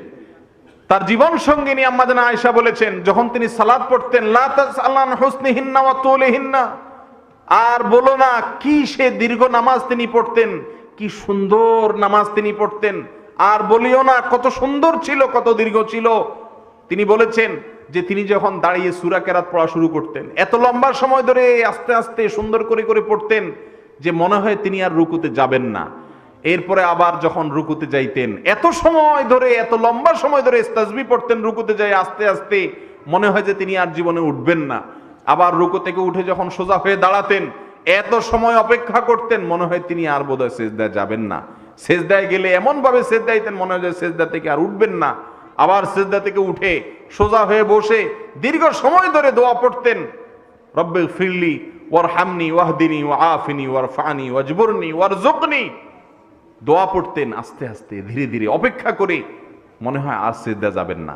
তার জীবন সঙ্গিনী আম্মা জানা আয়েশা বলেছেন, যখন তিনি সালাত পড়তেন, লা তাসআলান হুসনিহিন্না ওয়া তুলিহিন্না, আর বলো না কি সে দীর্ঘ নামাজ তিনি পড়তেন, কি সুন্দর নামাজ তিনি পড়তেন, আর বলিও না কত সুন্দর ছিল, কত দীর্ঘ ছিল। তিনি বলেছেন যে তিনি যখন দাঁড়িয়ে সূরা কেরাত পড়া শুরু করতেন, এত লম্বা সময় ধরে আস্তে আস্তে সুন্দর করে করে পড়তেন যে মনে হয় তিনি আর রুকুতে যাবেন না। এরপরে আবার যখন রুকুতে যাইতেন, এত সময় ধরে, এত লম্বা সময় ধরে তাসবিহ পড়তেন, রুকুতে যাই আস্তে আস্তে মনে হয় যে তিনি আর জীবনে উঠবেন না। আবার রুকু থেকে উঠে যখন সোজা হয়ে দাঁড়াতেন, এত সময় অপেক্ষা করতেন, মনে হয় তিনি আর বোধহয় সিজদায় যাবেন না। সিজদায় গেলে এমন ভাবে সিজদায় দিতেন, মনে হয় যে সিজদা থেকে আর উঠবেন না। আবার সিজদা থেকে উঠে সোজা হয়ে বসে দীর্ঘ সময় ধরে দোয়া পড়তেন, রব্বিগ ফিরলি ওয়ারহামনি ওয়াহদিনি ওয়াআফিনি ওয়ারফানি ওয়াজবুরনি ওয়ারযুকনি। দোয়া পড়তেন আস্তে আস্তে, ধীরে ধীরে, অপেক্ষা করে, মনে হয় আর সিজদা যাবেন না।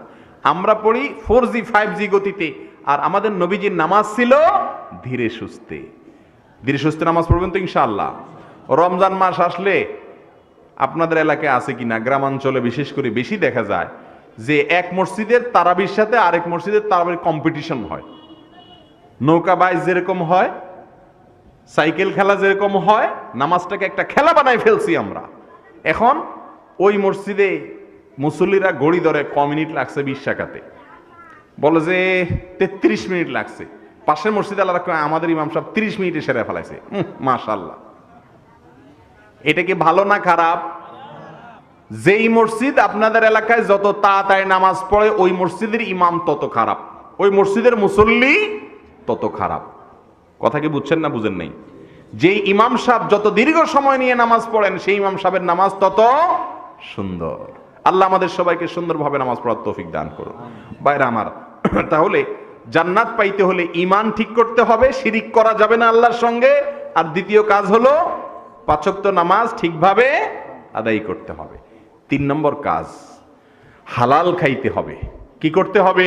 আমরা পড়ি 4G 5G গতিতে, আর আমাদের নবীজির নামাজ ছিল ধীরে সুস্থে। ধীরে সুস্থে নামাজ পড়বেন তো ইনশাআল্লাহ। রমজান মাস আসলে আপনাদের এলাকায় আছে কিনা, গ্রামাঞ্চলে বিশেষ করে বেশি দেখা যায় যে এক মসজিদের তারাবির সাথে আরেক মসজিদের তারাবির কম্পিটিশন হয়। নৌকা বাইচ যেরকম হয়, সাইকেল খেলা যেরকম হয়, নামাজটাকে একটা খেলা বানাই ফেলছি আমরা। এখন ওই মসজিদে মুসল্লিরা ঘড়ি ধরে ক মিনিট লাগছে 20 টাকাতে, বলে যে 33 মিনিট লাগছে। পাশের মসজিদে আল্লাহ আমাদের ইমাম সাহেব 30 মিনিটে সেরে ফেলাইছে। মাশাআল্লাহ। এটা কি ভালো না খারাপ? যেই মসজিদ আপনাদের এলাকায় যত তাড়াতাড়ি নামাজ পড়ে, ওই মসজিদের ইমাম তত খারাপ, ওই মসজিদের মুসল্লি তত খারাপ। কথা কি বুঝছেন না বুঝেন নাই? যেই ইমাম সাহেব যত দীর্ঘ সময় নিয়ে নামাজ পড়েন, সেই ইমাম সাহেবের নামাজ তত সুন্দর। আল্লাহ আমাদের সবাইকে সুন্দরভাবে নামাজ পড়ার তৌফিক দান করুন। বাইরে আমার, তাহলে জান্নাত পাইতে হলে ঈমান ঠিক করতে হবে, শিরিক করা যাবে না আল্লাহর সঙ্গে। আর দ্বিতীয় কাজ হলো 5 ওয়াক্ত নামাজ ঠিকভাবে আদায় করতে হবে। 3 নম্বর কাজ, হালাল খাইতে হবে। কি করতে হবে?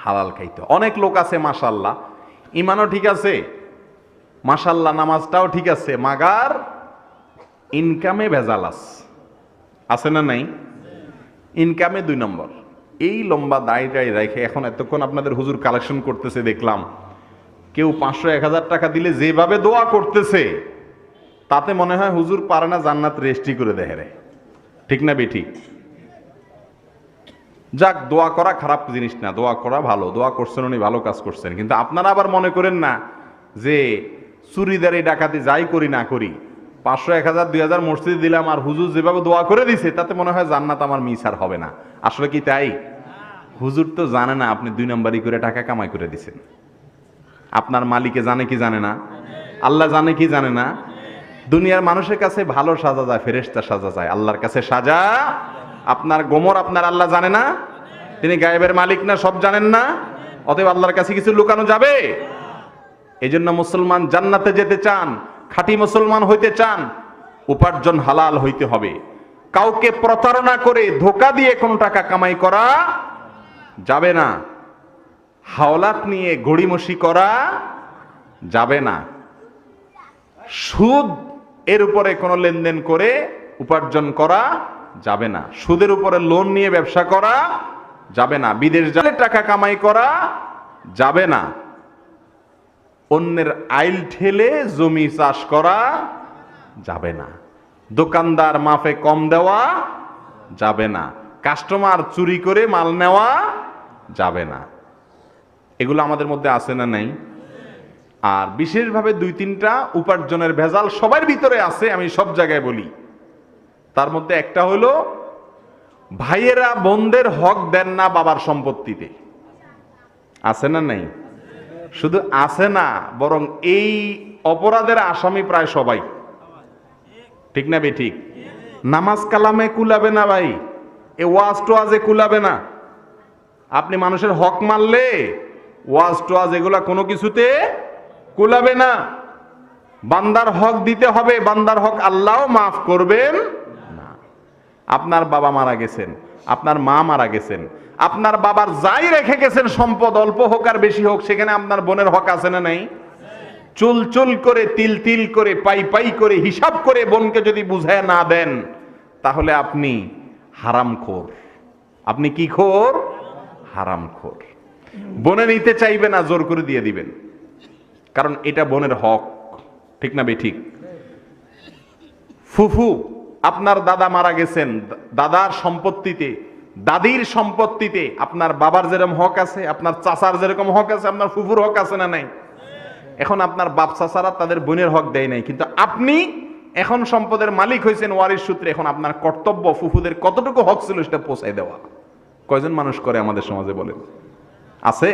হালাল খাইতে। অনেক লোক আছে মাশাআল্লাহ, ঈমানও ঠিক আছে, মাশাআল্লাহ নামাজটাও ঠিক আছে, মাগার ইনকামে ভেজাল আছে না নাই? ইনকামে 2 নম্বর। এই লম্বা দায়টাই রেখে এখন এতক্ষণ আপনাদের হুজুর কালেকশন করতেছে দেখলাম, কেউ 500-1000 টাকা দিলে যেভাবে দোয়া করতেছে, তাতে মনে হয় হুজুর পারে না জান্নাত রেজিস্ট্রি করে দেয় রে। ঠিক না বেঠিক? যাক, দোয়া করা খারাপ জিনিস না, দোয়া করা ভালো, দোয়া করছেন উনি ভালো কাজ করছেন। কিন্তু আপনারা আবার মনে করেন না যে চুরিদারি ডাকাতি যাই করি না করি, 500-1000-2000 মসজিদে দিলাম আর হুজুর যেভাবে দোয়া করে দিছে, তাতে মনে হয় জান্নাত আমার মিস আর হবে না। আসলে কি তাই? হুজুর তো জানে না আপনি 2 নম্বরই করে টাকা কামাই করে দিছেন। আপনার মালিকে জানে কি জানে না? আল্লাহ জানে কি জানে না? দুনিয়ার মানুষের কাছে ভালো সাজা যায়, ফেরেশতা সাজা যায়, আল্লাহর কাছে সাজা। আপনার গোমর আপনার আল্লাহ জানে না? তিনি গায়েবের মালিক না? সব জানেন না? অতএব আল্লাহর কাছে কিছু লুকানো যাবে? এজন্য মুসলমান জান্নাতে যেতে চান, খাঁটি মুসলমান হইতে চান, উপার্জন হালাল হইতে হবে। কাউকে প্রতারণা করে ধোঁকা দিয়ে কোনো টাকা কামাই করা যাবে না। হাওলাত নিয়ে গড়িমসি করা যাবে না। সুদ এর উপরে কোনো লেনদেন করে উপার্জন করা যাবে না। সুদের উপরে লোন নিয়ে ব্যবসা করা যাবে না। বিদেশ যাবে টাকা কামাই করা যাবে না। অন্যের আইল ঠেলে জমি চাষ করা যাবে না। দোকানদার মাফে কম দেওয়া যাবে না। কাস্টমার চুরি করে মাল নেওয়া যাবে না। এগুলো আমাদের মধ্যে আছে না নাই? আর বিশেষভাবে 2-3টা উপার্জনের ভেজাল সবার ভিতরে আছে, আমি সব জায়গায় বলি। তার মধ্যে একটা হলো, ভাইয়েরা বোনদের হক দেন না বাবার সম্পত্তিতে। আছে না নাই? শুধু আছে না, বরং এই অপরাধের আসামি প্রায় সবাই। ঠিক না বেঠিক? নামাজ কালামে কুলাবে না ভাই, এ ওয়াজ টোয়াজে কুলাবে না। আপনি মানুষের হক মারলে ওয়াজ টোয়াজ এগুলা কোনো কিছুতে কুলাবে না। বান্দার হক দিতে হবে, বান্দার হক আল্লাহও মাফ করবেন না। আপনার বাবা মারা গেছেন, আপনার মা মারা গেছেন, আপনার বাবার যাই রেখে গেছেন সম্পদ, অল্প হোক আর বেশি হোক, সেখানে আপনার বোনের হক আছে না নাই? চুল চুল করে, তিল তিল করে, পাই পাই করে, হিসাব করে বোনকে যদি বুঝায় না দেন, তাহলে আপনি হারামখোর। আপনি কি খোর? হারামখোর। বোনে নিতে চাইবে না, জোর করে দিয়ে দিবেন, কারণ এটা বোনের হক। ঠিক না বেঠিক? ফুফু, আপনার দাদা মারা গেছেন, দাদার সম্পত্তিতে, দাদির সম্পত্তিতে আপনার বাবার যেরকম হক আছে, আপনার চাচার যেরকম হক আছে, আপনার ফুফুর হক আছে না নাই? এখন আপনার বাপ চাচারা তাদের বোনের হক দেয় নাই, কিন্তু আপনি এখন সম্পদের মালিক হয়েছেন ওয়ারিশ সূত্রে। এখন আপনার কর্তব্য ফুফুদের কতটুকু হক ছিল সেটা পৌঁছায় দেওয়া। কয়জন মানুষ করে আমাদের সমাজে বলেন? আছে?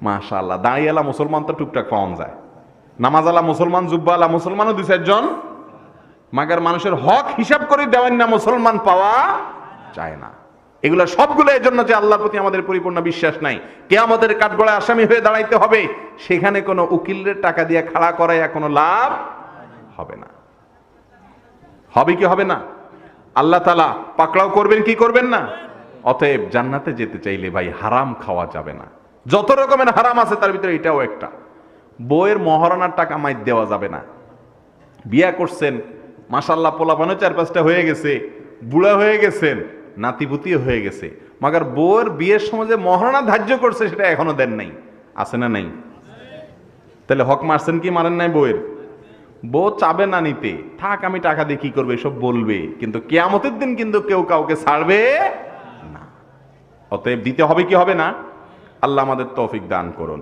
মাশাআল্লাহ। দাঁড়িয়েলা মুসলমান তো টুকটাক পাওয়া যায়, নামাজালা মুসলমান, জুব্বালা মুসলমানও 2-4 জন, মাগার মানুষের হক হিসাব করে দেওয়ার না মুসলমান পাওয়া যায় না। এগুলো সবগুলো এই জন্য যে আল্লাহর প্রতি আমাদের পরিপূর্ণ বিশ্বাস নাই। কিয়ামতের কাঠগড়ায় আসামি হয়ে দাঁড়াইতে হবে, সেখানে কোনো উকিলের টাকা দিয়ে খাড়া করায় কোনো লাভ হবে না। হবে কি হবে না? আল্লাহ তাআলা পাকড়াও করবেন কি করবেন না? অতএব জান্নাতে যেতে চাইলে ভাই হারাম খাওয়া যাবে না। যত রকমের হারাম আছে তার ভিতরে এটাও একটা। বউয়ের মহারণার টাকা মাইর দেওয়া যাবে না। বিয়া করছেন, মাশাআল্লাহ, পোলাপানও 4-5টা হয়ে গেছে, বুড়া হয়ে গেছেন, নাতিপুতিও হয়ে গেছে, মাগার বউয়ের বিয়ের সময় যে মহারণা ধার্য করছে সেটা এখনো দেন নাই। আছে না নাই? তাহলে হক মারছেন কি মারেন নাই বউয়ের? বউ চাবে না নিতে, থাক আমি টাকা দিয়ে কি করবে এসব বলবে, কিন্তু কিয়ামতের দিন কিন্তু কেউ কাউকে ছাড়বে না। অতএব দিতে হবে কি হবে না? আল্লাহ আমাদের তৌফিক দান করুন।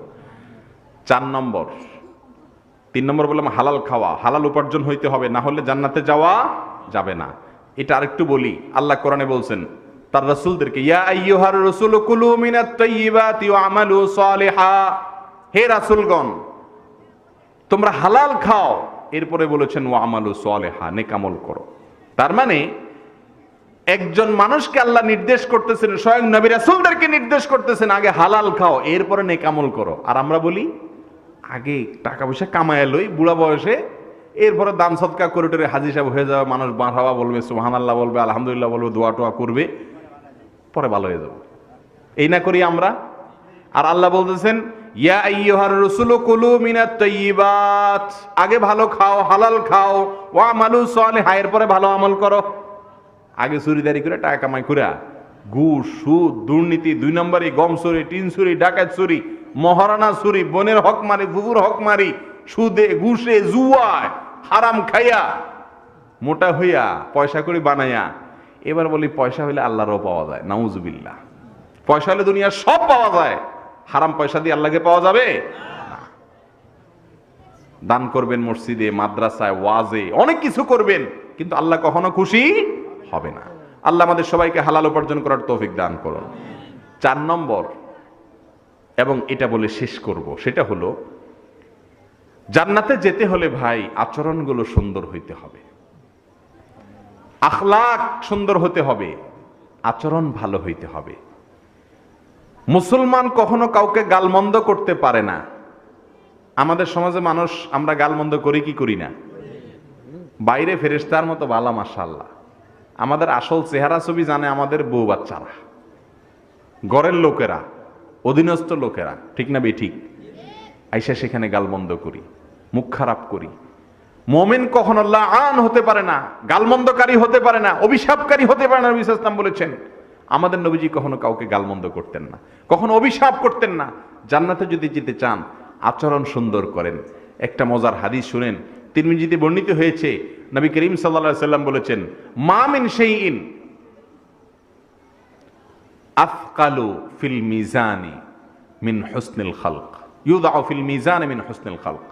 4 নম্বর, 3 নম্বর বললাম হালাল খাওয়া, হালাল উপার্জন হইতে হবে, না হলে জান্নাতে যাওয়া যাবে না। এটা আরেকটু বলি, আল্লাহ কোরআনে বলছেন তার রাসূলদেরকে, ইয়া আইয়ুহার রাসূলু কুলু মিনাত তাইয়্যিবাতি ওয়া আমালু সালিহা, হে রাসূলগণ তোমরা হালাল খাও। এরপরে বলেছেন ওয়া আমালু সালিহা, নেক আমল করো। তার মানে একজন মানুষকে আল্লাহ নির্দেশ করতেছেন, স্বয়ং নবী রাসূলদেরকে নির্দেশ করতেছেন আগে হালাল খাও, এরপরে নেক আমল করো। আর আমরা বলি আগে টাকা পয়সা কামায় লই বুড়া বয়সে, এরপরে দান সদকা করে টোরে হাজী সাহেব হয়ে যাবে, মানুষ মারহাবা বলবে, সুবহানাল্লাহ বলবে, আলহামদুলিল্লাহ বলবে, দোয়া টোয়া করবে, পরে ভালো হয়ে যাবে। এই না করি আমরা? আর আল্লাহ বলতেছেন ইয়া আইয়ুহার রাসূলু কুলু মিনাত তাইয়্যিবাত, আগে ভালো খাও, হালাল খাও, ওয়া আমালু সালিহা, এরপরে ভালো আমল করো। আগে চুরিদারি করে টাকা কামাই করে ঘুষ, সুদ, দুর্নীতি, 2 নম্বরে গম চুরি, 3 চুরি, ডাকাত চুরি, মহারানা চুরি, বোনের হক মারি, ফুফুর হক মারি, সুদে, ঘুষে, জুয়ায়, হারাম খাইয়া মোটা হইয়া পয়সা করে বানাইয়া এবার বলি পয়সা হইলে আল্লাহরও পাওয়া যায়। নাউজুবিল্লাহ। পয়সা হলে দুনিয়ার সব পাওয়া যায়, হারাম পয়সা দিয়ে আল্লাহকে পাওয়া যাবে না। দান করবেন মসজিদে, মাদ্রাসায়, ওয়াজে, অনেক কিছু করবেন, কিন্তু আল্লাহ কখনো খুশি হবে না। আল্লাহ আমাদের সবাইকে হালাল উপার্জন করার তৌফিক দান করুন। 4 নম্বর, এবং এটা বলে শেষ করব, সেটা হলো জান্নাতে যেতে হলে ভাই আচরণগুলো সুন্দর হইতে হবে, আখলাক সুন্দর হতে হবে, আচরণ ভালো হইতে হবে। মুসলমান কখনো কাউকে গালমন্দ করতে পারে না। আমাদের সমাজে মানুষ আমরা গালমন্দ করি কি করি না? বাইরে ফেরেশতার মতো ভালো, মাশাআল্লাহ, আমাদের আসল চেহারা ছবি জানে আমাদের বউ বাচ্চারা, ঘরের লোকেরা, অধীনস্থ লোকেরা। ঠিক না বেঠিক? আইসা সেখানে গালমন্দ করি, মুখ খারাপ করি। মুমিন কখনো লাআন হতে পারে না, গালমন্দকারী হতে পারে না, অভিশাপকারী হতে পারে না। নবী সাল্লাল্লাহু আলাইহি ওয়াসাল্লাম বলেছেন আমাদের নবীজি কখনো কাউকে গালমন্দ করতেন না, কখনো অভিশাপ করতেন না। জান্নাতে যদি যেতে চান আচরণ সুন্দর করেন। একটা মজার হাদিস শুনেন, তিরমিজিতে বর্ণিত হয়েছে, নবী করিম সাল্লাল্লাহু আলাইহি ওয়াসাল্লাম বলেছেন মা মিন শাইইন আফকালু ফিল মিজানি মিন হুসনিল খালক, ইউদাউ ফিল মিজানি মিন হুসনিল খালক।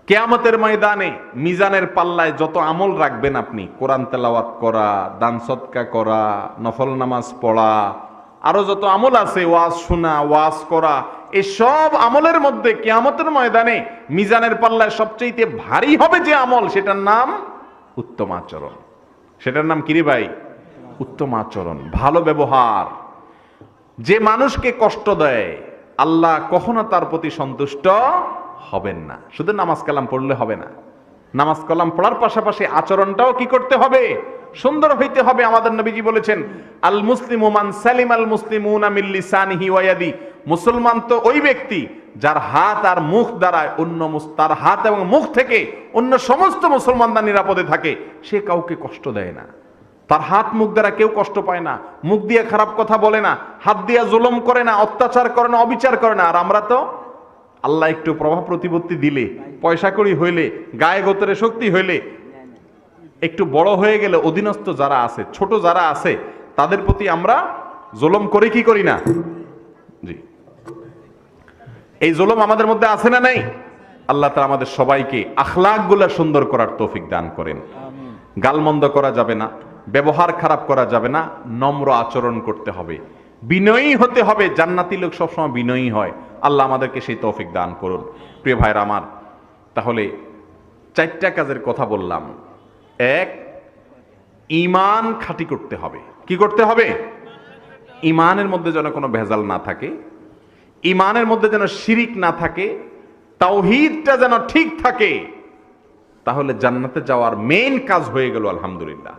কিয়ামতের ময়দানে মিজানের পাল্লায় যত আমল রাখবেন আপনি, কোরআন তেলাওয়াত করা, দান সদকা করা, নফল নামাজ পড়া, আরো যত আমল আছে, ওয়াজ শোনা, ওয়াজ করা, এই সব আমলের মধ্যে কিয়ামতের ময়দানে মিজানের পাল্লায় সবচেয়ে ভারী হবে যে আমল, সেটার নাম উত্তম আচরণ। সেটার নাম কি রে ভাই? উত্তম আচরণ, ভালো ব্যবহার। যে মানুষকে কষ্ট দেয় আল্লাহ কখনো তার প্রতি সন্তুষ্ট হবেন না। শুধু নামাজ কালাম পড়লে হবে না, নামাজ কালাম পড়ার পাশাপাশি আচরণটাও কি করতে হবে? সুন্দর হইতে হবে। আমাদের নবীজি বলেছেন আল মুসলিমু মান সালিম আল মুসলিমুনা মিন লিসানিহি ওয়া ইয়াদি, মুসলমান তো ওই ব্যক্তি যার হাত আর মুখ দ্বারা তার হাত এবং মুখ থেকে অন্য সমস্ত মুসলমানরা নিরাপদে থাকে, সে কাউকে কষ্ট দেয় না। তার হাত মুখ দ্বারা কেউ কষ্ট পায় না, মুখ দিয়ে খারাপ কথা বলে না, হাত দিয়ে জুলুম করে না, অত্যাচার করে না, অবিচার করে না। আর আমরা তো আল্লাহ একটু প্রভাব প্রতিপত্তি দিলে, পয়সা কড়ি হইলে, গায়ে গোতরে শক্তি হইলে, একটু বড় হয়ে গেলে অধীনস্থ যারা আছে, ছোট যারা আছে, তাদের প্রতি আমরা জুলুম করি কি করি না? জি, এই জুলুম আমাদের মধ্যে আছে না নাই? আল্লাহ তাআলা আমাদের সবাইকে আখলাকগুলো সুন্দর করার তৌফিক দান করেন। গালমন্দ করা যাবে না, ব্যবহার খারাপ করা যাবে না, নম্র আচরণ করতে হবে, বিনয়ী হতে হবে। জান্নাতি লোক সবসময় বিনয়ী হয়। আল্লাহ আমাদেরকে সেই তৌফিক দান করুন। প্রিয় ভাইরা আমার, তাহলে 4টা কাজের কথা বললাম। 1, ঈমান খাঁটি করতে হবে। কি করতে হবে? ঈমানের মধ্যে যেন কোনো ভেজাল না থাকে, ঈমানের মধ্যে যেন শিরিক না থাকে, তাওহীদটা যেন ঠিক থাকে। তাহলে জান্নাতে যাওয়ার মেইন কাজ হয়ে গেল আলহামদুলিল্লাহ।